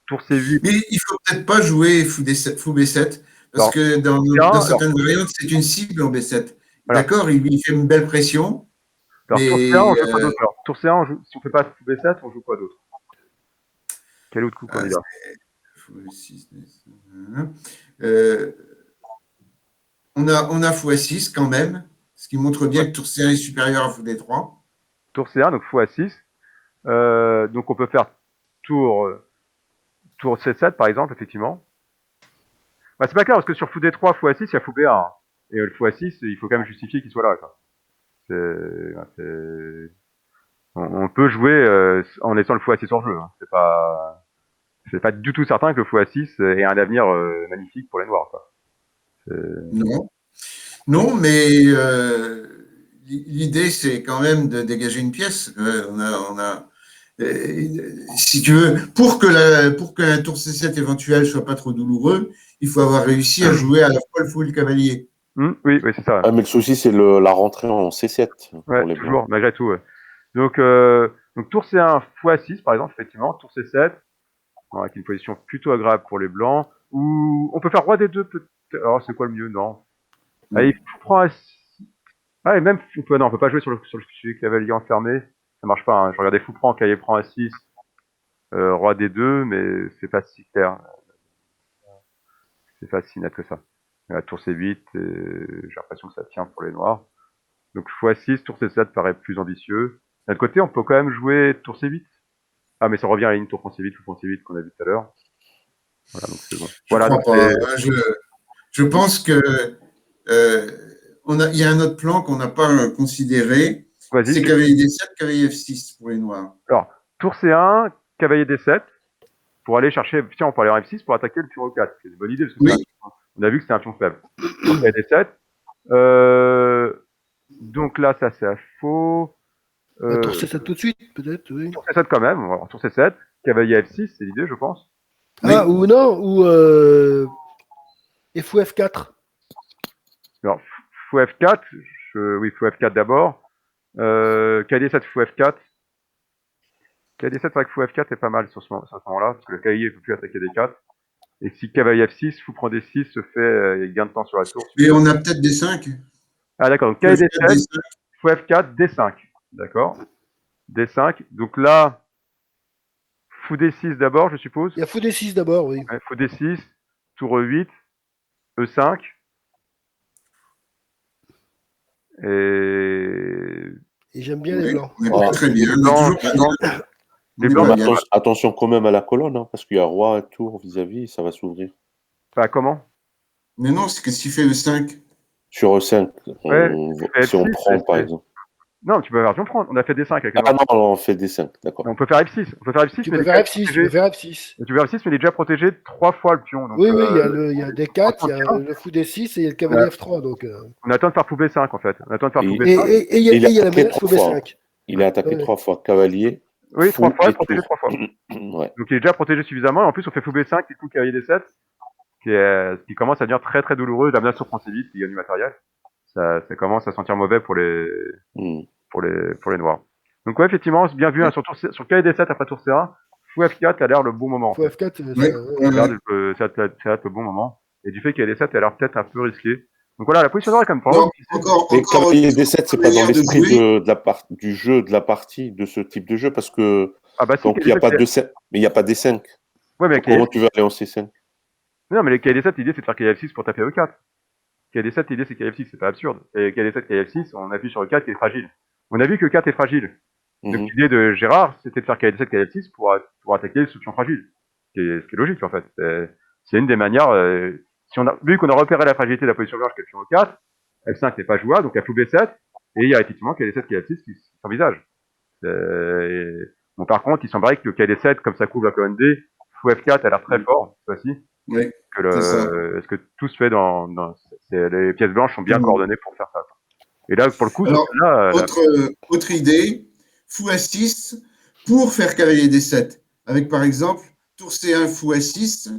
tour C8. Mais il faut peut-être pas jouer fou B7, parce que dans certaines variantes, c'est une cible en B7. Voilà. D'accord, il fait une belle pression. Alors, mais, tour C1, on joue quoi d'autre? Tour C1, si on fait pas fou B7, on joue quoi d'autre? Quel autre coup candidat? On a fou A6 quand même, ce qui montre bien que tour C1 est supérieur à fou D3. Tour C1, donc fou A6. Donc on peut faire tour C7 par exemple, effectivement. C'est pas clair parce que sur fou D3, fou A6, il y a fou B1. Hein. Et le fou A6, il faut quand même justifier qu'il soit là. Quoi. On peut jouer en laissant le fou A6 en jeu. Hein. C'est pas du tout certain que le fou A6 ait un avenir magnifique pour les noirs. Quoi. Non. Non, mais l'idée, c'est quand même de dégager une pièce. Si tu veux, pour qu'un tour C7 éventuel soit pas trop douloureux, il faut avoir réussi à jouer à la fois le fou et le cavalier. Oui, c'est ça. Ah, mais le souci, c'est la rentrée en C7 Ouais, pour les toujours, blancs. malgré tout. Ouais. Donc tour C1 x6, par exemple, effectivement, tour C7, avec une position plutôt agréable pour les blancs. Ou on peut faire roi D2, peut-être. Alors, c'est quoi le mieux? Non. Allez, fou prend A6. Ah, et même, non, on peut pas jouer sur le cavalier enfermé. Ça marche pas. Hein. Je regardais fou prend, cavalier prend A6, roi D2, mais c'est pas si clair. C'est pas si net que ça. La tour C8, j'ai l'impression que ça tient pour les noirs. Donc x6, tour C7 paraît plus ambitieux. D'un autre côté, on peut quand même jouer tour C8. Ah, mais ça revient à la ligne tour prend C8, fou prend C8 qu'on a vu tout à l'heure. Voilà, donc c'est bon. Je crois pas. Je pense que il y a un autre plan qu'on n'a pas considéré. C'est cavalier D7, cavalier F6 pour les noirs. Alors, tour C1, cavalier D7, pour aller chercher, tiens, on peut aller en F6 pour attaquer le pion E4. C'est une bonne idée, parce que on a vu que c'était un pion faible. Cavalier D7. Donc là, ça c'est à faux. Tour C7 tout de suite, peut-être, oui. Tour C7 quand même, alors, tour C7, cavalier F6, c'est l'idée, je pense. Ah, ou non, ou fou F4. Alors, fou F4, oui, fou F4 d'abord. Cavalier 7, fou F4. Cavalier 7 avec fou F4 est pas mal sur ce moment-là, parce que le cavalier ne peut plus attaquer des 4. Et si cavalier F6, fou prend D6, se fait gain de temps sur la tour. Mais on a peut-être D5. Ah d'accord, donc cavalier D7, fou F4, D5. D'accord. D5, donc là, fou D6 d'abord, je suppose. Il y a fou D6 d'abord, oui. Ouais, fou D6, tour E8, E5. Et j'aime bien les blancs. Très bien. Les blancs, attention quand même à la colonne, hein, parce qu'il y a roi, tour vis-à-vis, ça va s'ouvrir. Bah comment? Mais non, c'est qu'est-ce qu'il fait E5? Sur E5, si on prend par exemple. Non, tu peux faire prendre. On a fait D5 avec Ah non, on fait D5, d'accord. On peut faire F6. Tu peux faire F6, tu peux faire F6. Tu peux faire F6, mais il est déjà protégé 3 fois le pion. Donc, oui, il y a D4, il y a le fou D6 et il y a le cavalier F3. Donc, on attend de faire fou B5 en fait. On attend de faire fou B5. Et il y a la menace fou B5. Il est attaqué 3 fois, cavalier. Oui, 3 fois, protégé 3 fois. Ouais. Donc il est déjà protégé suffisamment. Et en plus, on fait fou B5 et coup cavalier D7, qui commence à devenir très très douloureux. La menace sur prend C8 qui gagne du matériel. Ça commence à sentir mauvais pour les noirs. Donc ouais, effectivement, c'est bien vu, hein, sur cavalier D7 après tour C1, fou F4 a l'air le bon moment. Fou F4, ça va être le bon moment. Et du fait qu'il y a D7 a l'air peut-être un peu risqué. Donc voilà, la position noire est comme ça. Mais cavalier D7, c'est pas dans l'esprit du jeu, de la partie, de ce type de jeu, parce que donc il n'y a pas de D7, mais il n'y a pas D5. Ouais, mais comment tu veux aller en C5? Non, mais les cavalier D7, l'idée c'est de faire cavalier F6 pour taper E4. Cavalier D7, l'idée c'est cavalier F6, c'est pas absurde. Et cavalier D7, cavalier F6, on appuie sur E4 qui est fragile. On a vu que E4 est fragile. Donc l'idée de Gérard, c'était de faire cavalier D7, cavalier F6 pour attaquer le sous-pion fragile. Ce qui est logique en fait. C'est une des manières. Vu qu'on a repéré la fragilité de la position blanche qui est le pion E4, F5 n'est pas jouable, donc il y a fou B7, et il y a effectivement cavalier D7, cavalier F6 qui s'envisage. Bon, par contre, il semblerait que le cavalier D7, comme ça couvre la colonne D, fou F4 a l'air très fort, cette fois-ci. Oui, est-ce que tout se fait les pièces blanches sont bien coordonnées pour faire ça. Et là, pour le coup, autre idée, fou A6 pour faire cavalier D7, avec par exemple tour C1, fou A6,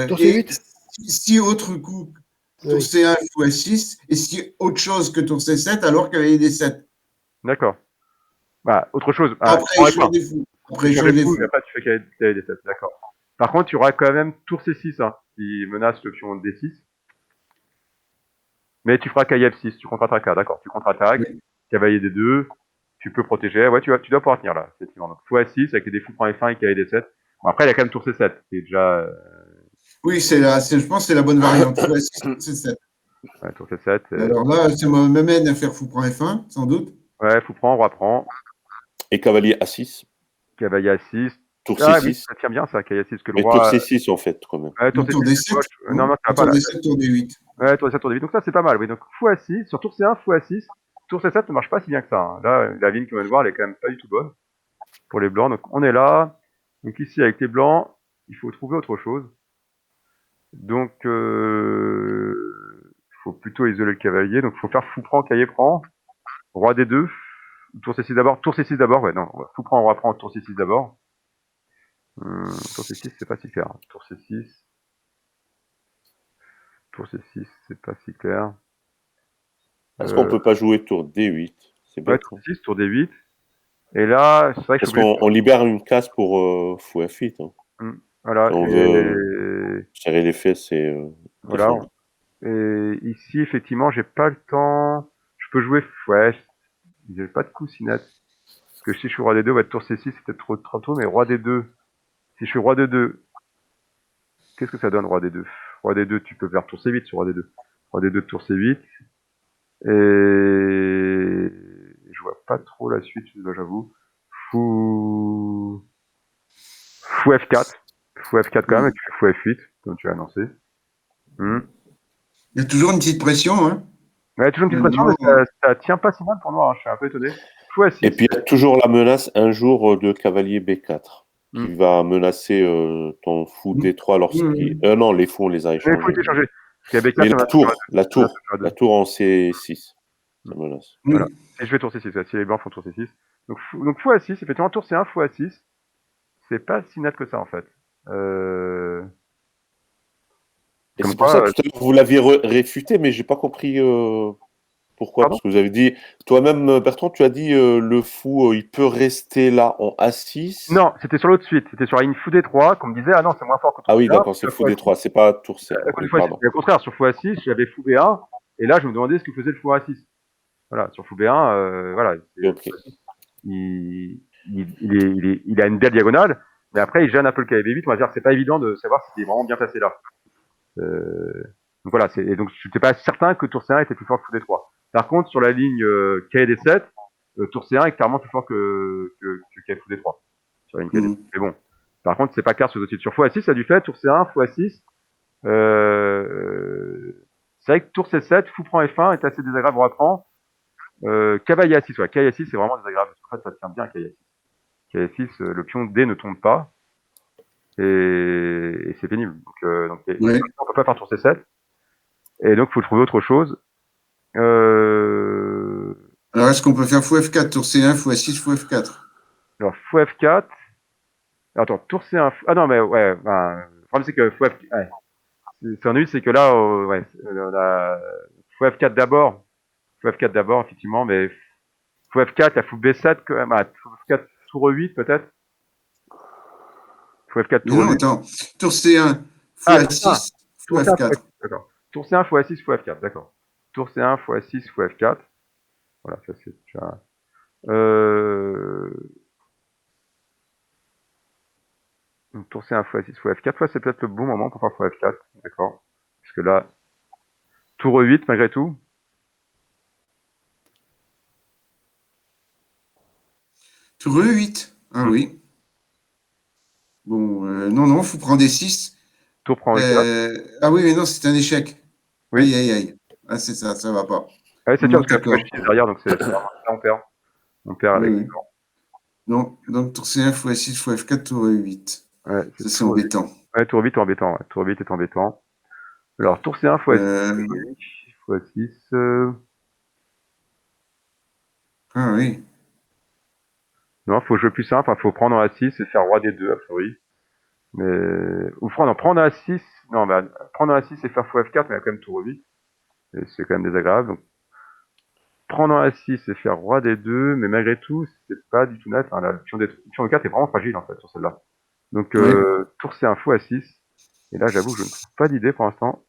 tour C8. Si autre coup, tour C1, fou A6, et si autre chose que tour C7, alors cavalier D7. D'accord. Bah, autre chose. Après, il change des fous. Après, tu fais cavalier D7, d'accord. Par contre, il y aura quand même tour C6 qui menace le pion D6. Mais tu feras cavalier F6, tu contre-attaques, d'accord. Tu contre-attaques, cavalier D2, tu peux protéger. Ouais, tu dois pouvoir tenir là, effectivement. Donc, fou A6 avec des fous prend F1 et cavalier D7. Bon, après, il y a quand même tour C7, qui est déjà. Oui, je pense que c'est la bonne variante. Fou A6, tour C7. Ouais, tour C7. Alors là, ça m'amène à faire fou prend F1, sans doute. Ouais, fou prend, roi prend. Et cavalier A6. Cavalier A6. Tour C6. Oui, ça tient bien ça, cavalier A6. Que le roi... tour C6 en fait, quand même. Ouais, tour D7. Non, ça va pas. Tour D7, tour D8. Ouais, tour D7, tour D8. Donc ça, c'est pas mal. Oui, donc fou A6. Sur tour C1, fou A6. Tour C7 ne marche pas si bien que ça. Là, la ligne qu'on vient de voir, elle est quand même pas du tout bonne pour les blancs. Donc on est là. Donc ici, avec les blancs, il faut trouver autre chose. Donc, faut plutôt isoler le cavalier. Donc, il faut faire fou prend, cavalier prend. Roi D2. Tour C6 d'abord. Tour C6 d'abord, ouais, non. Fou prend, roi prend, tour C6 d'abord. Tour C6, c'est pas si clair. Tour C6. Tour C6, c'est pas si clair. Est-ce qu'on peut pas jouer tour D8? C'est Ouais, bête. tour C6, tour D8. Et là, c'est vrai que parce qu'on libère une case pour fou F8. Hein. Voilà. Si on veut serrer les fesses et voilà. défendre. Et ici, effectivement, j'ai pas le temps. Je peux jouer. Ouais, j'ai pas de coup Sinat. Parce que si je suis roi D2, ouais, tour C6, c'est peut-être trop tôt, mais roi D2. Si je suis roi D2, qu'est-ce que ça donne, roi D2? Roi D2, tu peux faire tour C8 sur roi D2. Roi D2, tour C8. Et je vois pas trop la suite, là, j'avoue. Fou F4. Fou F4 quand même, et tu fais fou F8, comme tu as annoncé. Il y a toujours une petite pression, hein. Ouais, toujours une petite pression, mais ça tient pas si mal pour moi, hein. Je suis un peu étonné. Fou A6. Et puis il y a toujours la menace un jour de cavalier B4 qui va menacer ton fou D3 lorsqu'il. Non, les fous on les a échangés. Les fous étaient échangés. Mais la tour en C6. Ça menace. Voilà. Et je vais tour C6, si les blancs font tour C6. Donc fou A6, effectivement, tour C1, fou A6. C'est pas si net que ça, en fait. Et c'est pour ça que tout à l'heure, vous l'aviez réfuté, mais j'ai pas compris pourquoi. Parce que vous avez dit, toi-même, Bertrand, tu as dit le fou, il peut rester là en A6. Non, c'était sur l'autre suite. C'était sur la ligne fou D3, qu'on me disait, ah non, c'est moins fort que tour C1. Ah oui, d'accord, c'est fou D3, c'est pas tour C1. Au contraire, sur fou A6, j'avais fou B1, et là, je me demandais ce que faisait le fou A6. Voilà, sur fou B1, voilà. Il a une belle diagonale, mais après, il gêne un peu le cavalier B8. On va dire que c'est pas évident de savoir s'il est vraiment bien placé là. Donc voilà, et donc je n'étais pas certain que tour C1 était plus fort que fou D3. Par contre, sur la ligne cavalier D7, tour C1 est clairement plus fort que fou D3. Sur la ligne cavalier D7. Mais bon, par contre, c'est pas clair sur les autres titres. Sur fou A6, ça a du fait, tour C1, fou A6. C'est vrai que tour C7, fou prend F1 est assez désagréable, roi prend. Cavalier A6, ouais, cavalier A6 c'est vraiment désagréable, parce qu'en fait ça tient bien cavalier A6. Cavalier A6, le pion D ne tombe pas, et c'est pénible. Donc on peut pas faire tour C7, et donc il faut trouver autre chose. Alors est-ce qu'on peut faire fou F4, tour C1, fou A6, fou F4? Alors fou F4, attends, tour C1, ah non mais ouais, ben, le problème c'est que fou F4, ouais. C'est ennuyeux, c'est que là, ouais, on a fou F4 d'abord, effectivement, mais fou F4, il y a fou B7 quand même, fou F4 tour E8 peut-être. Fou F4 tour E8. Non, attends, tour C1, fou A6, fou F4. D'accord. Tour C1, fou A6, fou F4, d'accord. Tour C1, fou A6, fou F4. Voilà, ça c'est déjà... Donc, tour C1, fou A6, fou F4, ouais, c'est peut-être le bon moment pour faire fou F4, d'accord. Parce que là, tour E8 malgré tout. Tour E8, ah oui. Bon, non, faut prendre D6. Tour prend E4. Ah oui, mais non, c'est un échec. Oui. Aïe. Ah, c'est ça, ça va pas. Ah, c'est sûr, parce que la fou H6 derrière, donc c'est vraiment ça, on perd. On perd avec le temps. Non, donc tour C1, fou A6, fou F4, tour E8. Ouais, c'est embêtant. Ouais, tour 8 est embêtant. Ouais. Tour 8 est embêtant. Alors, tour C1, fou A6, fou A6. Ah oui. Non, faut jouer plus simple. Faut prendre un A6 et faire roi D2, a priori. Mais, ou prendre un A6. Non, bah, prendre un A6 et faire fou F4, mais il y a quand même tour 8. Et c'est quand même désagréable. Donc, prendre un A6 et faire roi D2, mais malgré tout, c'est pas du tout net. Hein. Le pion E4 est vraiment fragile, en fait, sur celle-là. Donc, tour C1, fou A6. Et là, j'avoue, je ne trouve pas d'idée pour l'instant.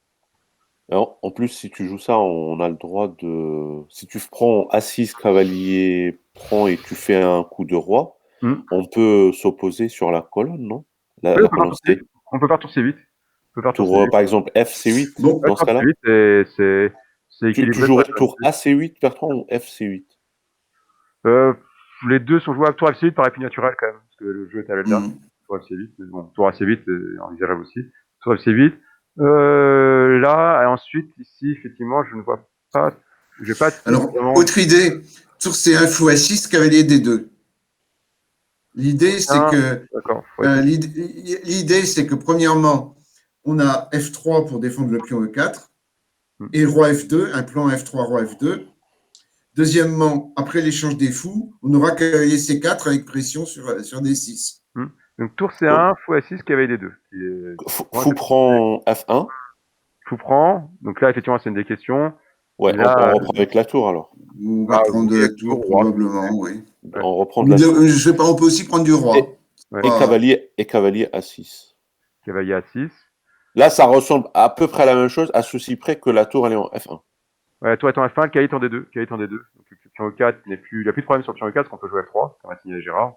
Alors, en plus, si tu joues ça, on a le droit de... Si tu prends A6, cavalier prend et tu fais un coup de roi, on peut s'opposer sur la colonne, non? La colonne C. On peut faire tour C8. Par exemple, FC8, dans ce cas-là. Tu jouerais tour AC8, Bertrand, ou FC8? Les deux sont jouables. Tour FC8 paraît plus naturel quand même, parce que le jeu est à l'alta. Tour FC8, mais bon, tour AC8 c'est envisageable aussi. Tour FC8. Là, et ensuite, ici, effectivement, je ne vois pas. Alors, autre idée, tour C1, fou A6, cavalier D2. L'idée, c'est que, premièrement, on a F3 pour défendre le pion E4. et roi F2, un plan F3, roi F2. Deuxièmement, après l'échange des fous, on aura cavalier C4 avec pression sur D6. Donc tour C1, fou A6, cavalier D2. Fou prend F1. Fou prend. Donc là, effectivement, c'est une des questions. Ouais, là, on reprend avec la tour alors. On va prendre de la tour, probablement, oui. On reprend de la tour. Je sais pas, on peut aussi prendre du roi. Et cavalier A6. Cavalier A6. Là, ça ressemble à peu près à la même chose, à ceci près que la tour, elle est en F1. Ouais, tour est en F1, cavalier est en D2. Cavalier est en D2. Donc le pion E4 n'est plus. Il n'y a plus de problème sur le pion E4 parce qu'on peut jouer F3, comme a signalé Gérard.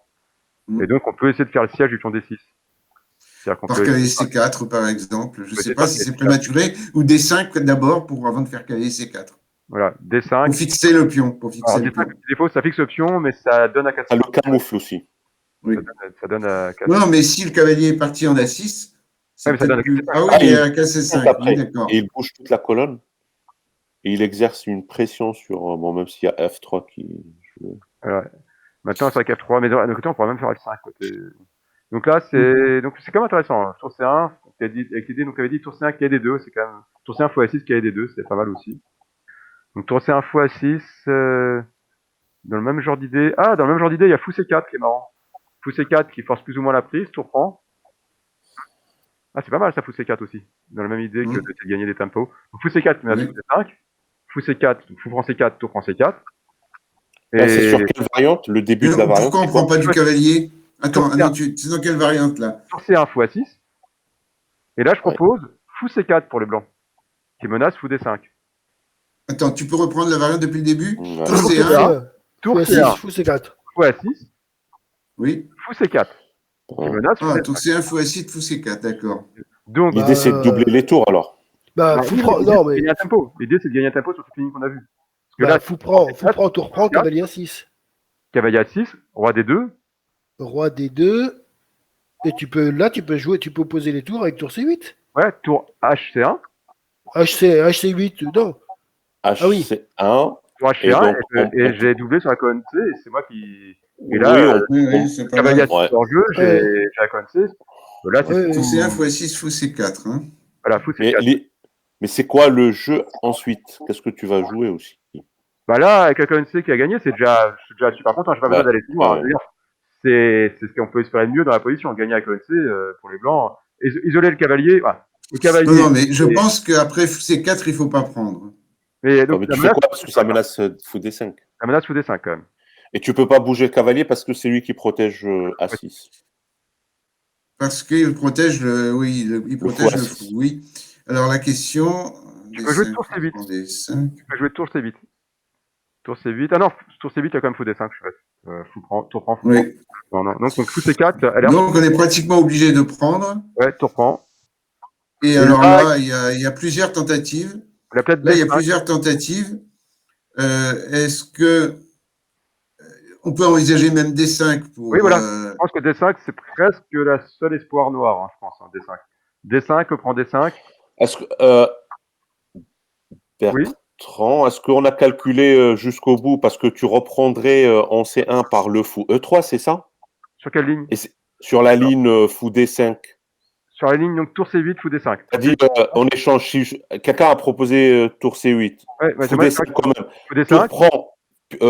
Et donc, on peut essayer de faire le siège du pion D6. Par cavalier C4, par exemple. Je ne sais pas si c'est prématuré ou D5 d'abord avant de faire cavalier C4. Voilà, D5. Pour fixer le pion. Alors, D5, défaut, ça fixe le pion, mais ça donne à 4. Ça le camoufle aussi. Oui. Ça donne à 4. Non, mais si le cavalier est parti en A6, c'est mais ça donne à plus... 4. Ah oui, il est à KC5. Oui, d'accord. Et il bouge toute la colonne. Et il exerce une pression sur... Bon, même s'il y a F3 qui... Voilà. Maintenant, c'est avec F3, mais de côté, on pourrait même faire F5. Donc là, c'est quand même intéressant. Tour C1, avec l'idée, donc on avait dit tour C1 qui est D2, c'est quand même tour C1 x A6 qui est D2, c'est pas mal aussi. Donc tour C1 x A6, dans le même genre d'idée. Ah, dans le même genre d'idée, il y a fou C4 qui est marrant. Fou C4 qui force plus ou moins la prise, tour prend. Ah, c'est pas mal ça, fou C4 aussi. Dans la même idée que de gagner des tempos. Donc fou C4 qui met fou C5. Fou C4, donc fou prend C4, tour prend C4. Et c'est sur quelle variante? Le début de la variante? Pourquoi on ne prend pas du cavalier? Attends, c'est dans quelle variante là? Tour C1 fou A6. Et là, je propose fou C4 pour les blancs, qui menace fou D5. Attends, tu peux reprendre la variante depuis le début? Tour C1, tour C1, fou C4. Fou A6. Oui. Fou C4. Qui menace fou D5. Tour C1, fou A6, fou C4, d'accord. Donc, l'idée, c'est de doubler les tours alors. Bah, fou prend, non, mais. L'idée, c'est de gagner un tempo sur toute ligne qu'on a vue. Bah, là, fou prend, tour prend, cavalier A6. Cavalier A6, roi D2. Roi D2. Et tu peux jouer, tu peux poser les tours avec tour C8. Ouais, tour HC1. HC8, non. HC1. Tour HC1, et j'ai doublé sur la colonne C, et c'est moi qui. Et là, c'est pas cavalier A6 hors jeu, j'ai la colonne C. Là, c'est tour C1, fou A6, fou C4. Hein. Voilà, fou C4. Mais c'est quoi le jeu ensuite? Qu'est-ce que tu vas jouer aussi? Bah là, avec la colonne C qui a gagné, je suis déjà super content, j'ai pas besoin d'aller plus loin. C'est ce qu'on peut espérer de mieux dans la position. Gagner avec colonne C pour les blancs. Isoler le cavalier. Le cavalier. Non, mais je pense qu'après C4, il ne faut pas prendre. Mais tu fais quoi? Parce que ça menace fou D5. Ça menace fou D5 quand même. Et tu peux pas bouger le cavalier parce que c'est lui qui protège A6. Parce qu'il protège il protège le fou, oui. Alors la question. Tu peux jouer tour C8. Tu peux jouer tour C8. Tour C8. Ah non, tour C8, il y a quand même fou D5, je sais. Tour prend, fou prend. Non. Donc fou C4. Donc on est pratiquement obligé de prendre. Ouais, tour prend. Et alors là, il y a plusieurs tentatives. Là, il y a plusieurs tentatives. Est-ce que on peut envisager même D5 pour. Oui, voilà. Je pense que D5, c'est presque la seule espoir noire, hein, je pense, hein, D5. D5, prend D5. Est-ce que. Bertrand, est-ce qu'on a calculé jusqu'au bout? Parce que tu reprendrais en C1 par le fou E3, c'est ça? Sur quelle ligne? Sur la ligne fou D5. Sur la ligne, donc tour C8, fou D5. C'est-à-dire, on échange. Quelqu'un a proposé tour C8. Ouais, fou D5 quand même. Fou D5.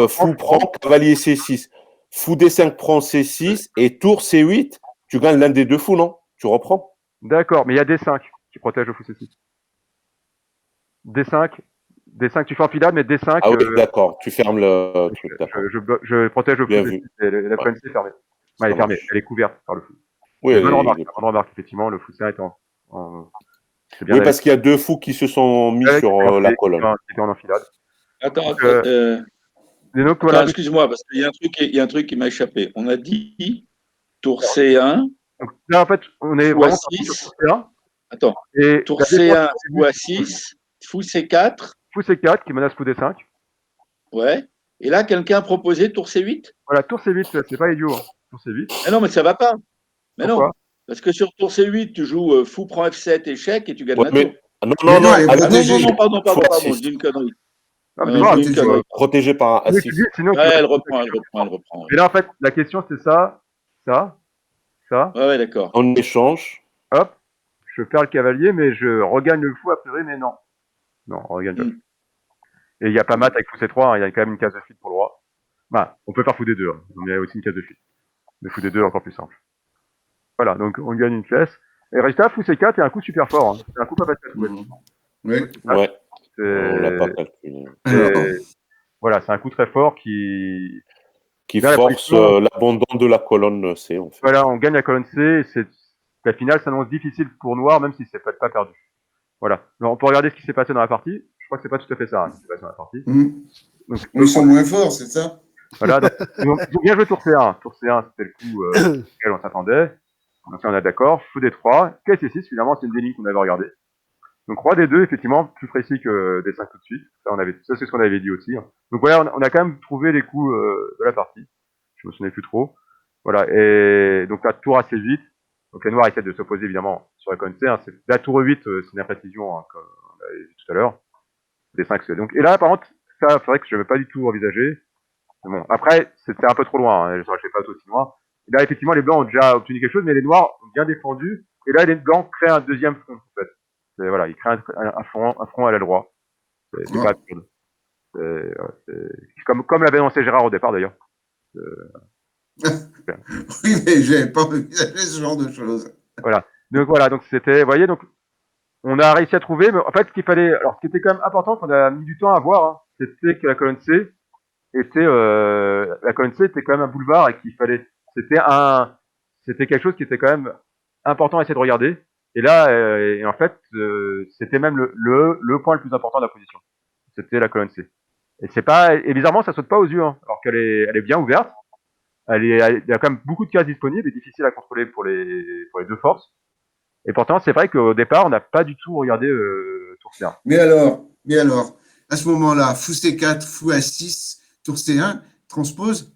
Fou prend, cavalier C6. Fou D5 prend C6 et tour C8, tu gagnes l'un des deux fous, non? Tu reprends? D'accord, mais il y a D5 qui protège le fou C6. D5, tu fais enfilade, mais D5. Ah oui, d'accord, tu fermes le truc. Je protège le fou C6 et la colonne C est fermée. Elle est fermée, elle est couverte par le fou. Oui, bonne remarque, effectivement, le fou C1 est en. Oui, parce qu'il y a deux fous qui se sont mis sur la colonne. Qui étaient en enfilade. Attends, excuse-moi, parce qu'il y a un truc qui m'a échappé. On a dit tour C1. Donc, là, en fait, on est vraiment sur tour C1. Attends. Et tour C1, fou A6, fou C4. Fou C4 qui menace fou D5. Ouais. Et là, quelqu'un a proposé tour C8. Voilà, tour C8, c'est pas idiot. Hein. Tour C8. Mais non, mais ça va pas. Mais pourquoi? Non. Parce que sur tour C8, tu joues fou prend F7, échec et tu gagnes la tour. Non, pardon, je dis une connerie. Protégé par A6. Elle reprend. Et là, en fait, la question, c'est ça. Ouais, d'accord. En échange. Hop, je perds le cavalier, mais je regagne le fou a priori, mais non. Non, on regagne pas. Et il n'y a pas mat avec fou C3, hein, il y a quand même une case de fuite pour le roi. Bah, on peut faire fou D2, hein, mais il y a aussi une case de fuite. Mais fou D2 est encore plus simple. Voilà, donc on gagne une pièce. Et résultat, fou C4 est un coup super fort. Hein. C'est un coup pas facile à jouer. Oui. Ouais. On l'a pas calculé. Voilà, c'est un coup très fort qui force l'abandon de la colonne C, en fait. Voilà, on gagne la colonne C, et la finale s'annonce difficile pour Noir, même si c'est pas perdu. Voilà. Alors, on peut regarder ce qui s'est passé dans la partie. Je crois que c'est pas tout à fait ça, ce qui s'est passé dans la partie. Donc, ils sont moins forts, c'est ça? Voilà, donc, ils ont bien joué tour C1. Tour C1, c'était le coup auquel on s'attendait. Donc, on est d'accord. Fou D3. Quai C6, finalement, c'est une des lignes qu'on avait regardées. Donc, roi D2, effectivement, plus précis que D5 tout de suite. Ça, c'est ce qu'on avait dit aussi. Donc, voilà, on a quand même trouvé les coups de la partie. Je me souvenais plus trop. Voilà. Et donc, la tour assez vite. Donc, les noirs essaient de s'opposer, évidemment, sur la colonne C. Hein. La tour E8, c'est une imprécision, hein, comme on l'avait vu tout à l'heure. D5, c'est donc. Et là, par contre, ça, c'est vrai que je n'avais pas du tout envisagé. Bon, après, c'était un peu trop loin. Hein. Je ne pas aussi loin. Et là, effectivement, les blancs ont déjà obtenu quelque chose, mais les noirs ont bien défendu. Et là, les blancs créent un deuxième front, en fait. Voilà, ils créent un front à l'aile droite. C'est pas absurde. C'est comme l'avait annoncé Gérard au départ, d'ailleurs. Oui, mais j'avais pas envisagé ce genre de choses. Voilà. Donc c'était, vous voyez, donc on a réussi à trouver, mais en fait, ce qu'il fallait, alors ce qui était quand même important, qu'on a mis du temps à voir, hein, c'était que la colonne C était, la colonne C était quand même un boulevard et qu'il fallait, c'était quelque chose qui était quand même important à essayer de regarder. Et là, et en fait, c'était même le point le plus important de la position. C'était la colonne C. Et bizarrement, ça saute pas aux yeux, hein, alors qu'elle est bien ouverte. Il y a quand même beaucoup de cases disponibles et difficiles à contrôler pour les deux forces. Et pourtant, c'est vrai qu'au départ, on n'a pas du tout regardé tour C1. Mais alors, à ce moment-là, fou C4, fou A6, tour C1, transpose?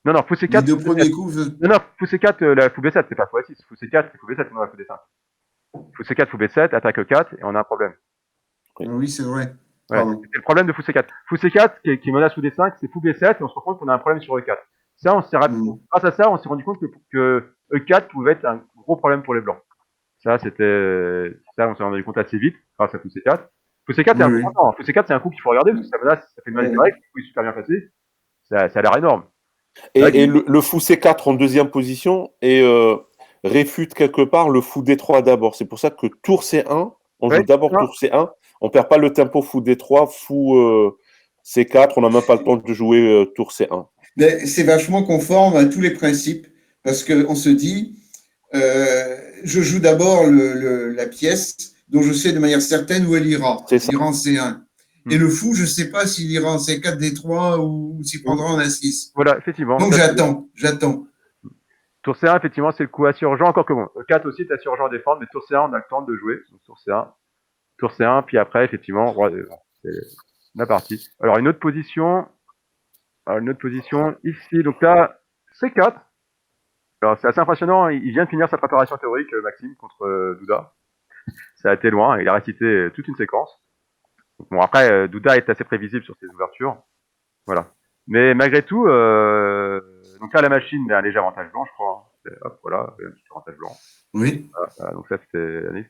Non, fou C4. Les deux premiers coups. Non, fou C4, la fou B7, c'est pas fou A6. Fou C4, c'est fou B7, c'est non la fou D5. Fou C4, fou B7, attaque 4, et on a un problème. Oui, c'est vrai. Ouais, c'est le problème de fou C4. Fou C4, qui menace fou D5, c'est fou B7, et on se rend compte qu'on a un problème sur E4. Ça, grâce à ça, on s'est rendu compte que E4 pouvait être un gros problème pour les blancs. Ça, on s'est rendu compte assez vite, grâce à fou C4. Fou C4, c'est important. Fou C4, c'est un coup qu'il faut regarder, parce que ça menace, ça fait une menace directe, le coup est super bien passé. Ça a l'air énorme. Et le fou C4 en deuxième position et réfute quelque part le fou D3 d'abord. C'est pour ça que tour C1, on joue d'abord tour C1, on perd pas le tempo fou D3, fou C4, on n'a même pas le temps de jouer tour C1. Mais c'est vachement conforme à tous les principes, parce qu'on se dit, je joue d'abord la pièce dont je sais de manière certaine où elle ira. Elle ira en C1. Et le fou, je ne sais pas s'il ira en C4, D3 ou s'il prendra en A6. Voilà, effectivement. Donc j'attends. Tour C1, effectivement, c'est le coup assez urgent, encore que bon. E4 aussi, c'est assez urgent à défendre, mais tour C1, on a le temps de jouer. Donc tour C1, puis après, effectivement, c'est la partie. Alors, une autre position ici. Donc là, C4. Alors, c'est assez impressionnant. Il vient de finir sa préparation théorique, Maxime, contre Douda. Ça a été loin. Il a récité toute une séquence. Donc, bon, après, Douda est assez prévisible sur ses ouvertures. Voilà. Mais malgré tout, donc là, la machine a un léger avantage blanc, je crois. Hop, voilà, un petit avantage blanc. Oui. Voilà, donc ça, c'était Anif.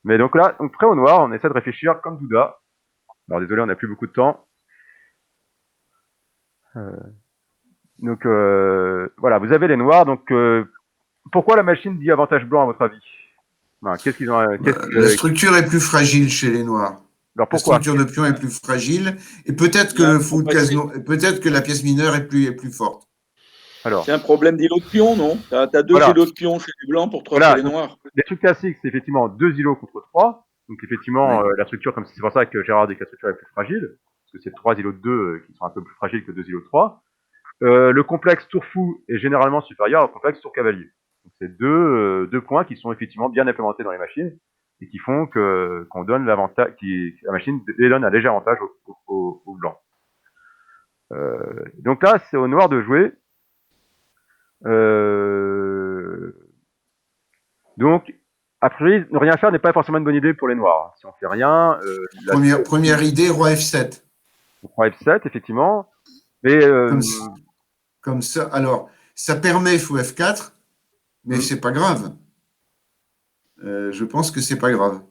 Mais donc là, très au noir, on essaie de réfléchir comme Douda. Alors désolé, on n'a plus beaucoup de temps. Donc voilà, vous avez les noirs. Donc pourquoi la machine dit avantage blanc à votre avis? Qu'est-ce qu'ils ont La structure est plus fragile chez les noirs. Alors pourquoi? La structure de pion est plus fragile et peut-être que la pièce mineure est plus forte. C'est un problème d'îlot de pion, non? Tu as deux îlots de pion chez les blancs pour trancher les noirs. Les trucs classiques, c'est effectivement 2 îlots contre 3. Donc effectivement, la structure, comme c'est pour ça que Gérard dit que la structure est plus fragile, parce que c'est 3 îlots de 2 qui sont un peu plus fragiles que 2 îlots de 3. Le complexe tour fou est généralement supérieur au complexe tour cavalier. Donc c'est deux points qui sont effectivement bien implémentés dans les machines et qui font qu'on donne l'avantage, la machine donne un léger avantage au blanc. Donc là, c'est au noir de jouer. Donc, a priori, ne rien faire n'est pas forcément une bonne idée pour les noirs. Si on fait rien... Première idée, roi F7. Roi F7, effectivement. Mais, comme ça, alors, ça permet fou F4, mais c'est pas grave. Je pense que c'est pas grave.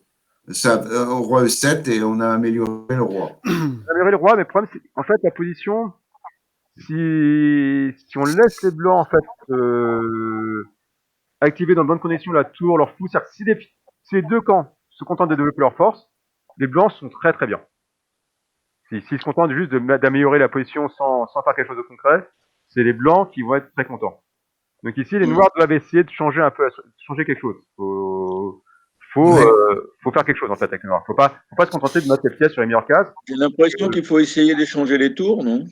au roi E7 et on a amélioré le roi. On a amélioré le roi, mais le problème, c'est en fait la position. Si on laisse les blancs en fait activer dans de bonnes conditions la tour, leur fou, c'est-à-dire que si les deux camps se contentent de développer leur force, les blancs sont très très bien. S'ils se contentent juste d'améliorer la position sans faire quelque chose de concret, c'est les blancs qui vont être très contents. Donc ici, les noirs doivent essayer de changer un peu, changer quelque chose. Faut faire quelque chose en fait avec les noirs. Faut pas se contenter de mettre les pièces sur les meilleures cases. J'ai l'impression qu'il faut essayer d'échanger les tours, non?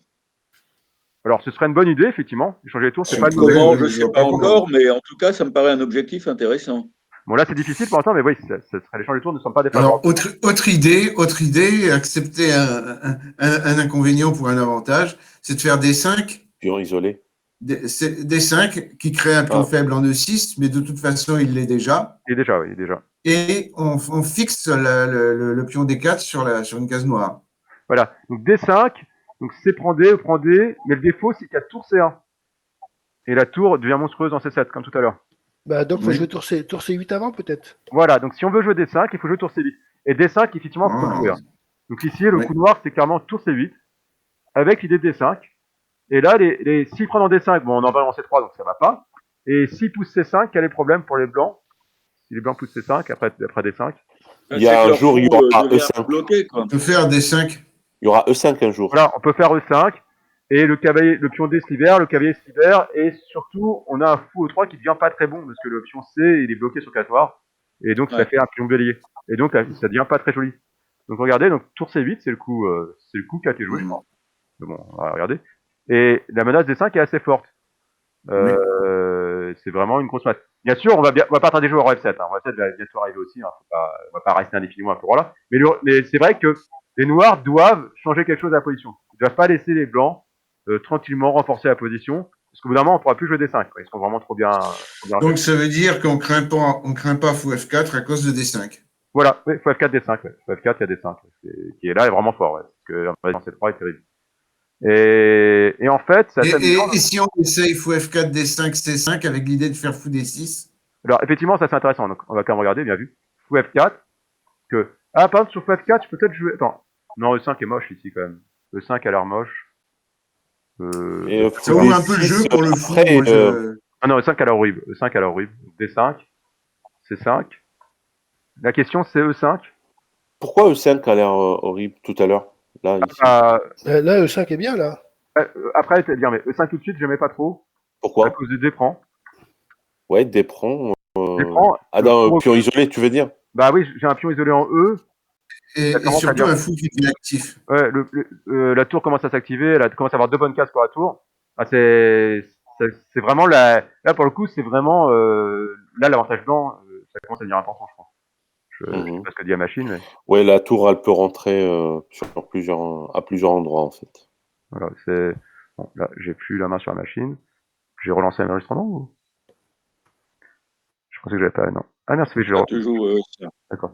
Alors, ce serait une bonne idée, effectivement. Échanger les tours, c'est pas une Comment, je ne sais pas encore, mais en tout cas, ça me paraît un objectif intéressant. Bon, là, c'est difficile pour l'instant, mais oui, ce serait l'échange des tours ne sont pas défavorables. Alors, autre idée, accepter un inconvénient pour un avantage, c'est de faire D5. Pion isolé. D5 qui crée un pion faible en E6, mais de toute façon, il l'est déjà. Il est déjà, oui, déjà. Et on fixe le pion D4 sur une case noire. Voilà. Donc D5, donc c'est prend D, mais le défaut, c'est qu'il y a tour C1. Et la tour devient monstrueuse dans C7, comme tout à l'heure. Bah, donc, il faut jouer tour C8 avant, peut-être. Voilà, donc si on veut jouer D5, il faut jouer tour C8. Et D5, effectivement, il faut le jouer. Hein. Donc ici, le coup noir, c'est clairement tour C8, avec l'idée de D5. Et là, s'ils prennent en D5, bon, on en va en C3, donc ça va pas. Et s'ils poussent C5, quel est le problème pour les blancs? Si les blancs poussent C5, après D5. Il y a un jour, il y aura E5. Bloqué, quoi. On peut faire D5. Il y aura E5 un jour. Voilà, on peut faire E5. Et le pion D se libère, le cavalier se libère, et surtout, on a un fou E3 qui devient pas très bon, parce que le pion C, il est bloqué sur 4 noirs, et donc ça fait un pion bélier. Et donc, ça devient pas très joli. Donc regardez, donc tour C8, c'est le coup qui a été joué, je crois. Mais bon, on va regarder. Et la menace D5 est assez forte. C'est vraiment une grosse menace. Bien sûr, on va pas tarder jouer au roi F7. Hein. Roi F7 va bientôt arriver aussi. Hein. On va pas rester indéfiniment à ce roi-là. Mais c'est vrai que les noirs doivent changer quelque chose à la position. Ils doivent pas laisser les blancs tranquillement renforcer la position. Parce qu'au bout d'un moment, on pourra plus jouer D5. Ils sont vraiment trop bien. Donc ça veut dire qu'on craint pas fou F4 à cause de D5. Voilà, oui, fou F4 D5. Ouais. Fou F4, il y a D5 qui est là, est vraiment fort. Ouais, parce que dans C3 est terrible. Et en fait, ça et si on essaye fou F4 D5 C5 avec l'idée de faire fou D6? Alors effectivement, ça c'est intéressant. Donc on va quand même regarder, bien vu. Fou F4. Par exemple sur fou F4, je peux peut-être jouer. Attends, non, E5 est moche ici quand même. E5 a l'air moche. Ça ouvre un peu le jeu pour le fou. Ah non, E5 a l'air horrible. E5 a l'air horrible. D5, C5. La question c'est E5. Pourquoi E5 a l'air horrible tout à l'heure? Là, là, E5 est bien, là. Après, c'est bien, mais E5 tout de suite, j'aimais pas trop. Pourquoi? À cause du D-prend. Ouais, D-prend. D-prend. Ah, dans un pion isolé, tu veux dire? Bah oui, j'ai un pion isolé en E. Et surtout un fou qui est actif. Ouais, la tour commence à s'activer, elle commence à avoir 2 bonnes cases pour la tour. Ah, c'est vraiment là pour le coup, c'est vraiment là l'avantage blanc, ça commence à devenir important, je pense. Je sais pas ce que dit la machine, mais. Ouais, la tour, elle peut rentrer à plusieurs endroits en fait. Voilà, c'est bon. Là, j'ai plus la main sur la machine. J'ai relancé l'enregistrement ou? Je pensais que j'avais pas. Non. Ah merci, je toujours ça. D'accord.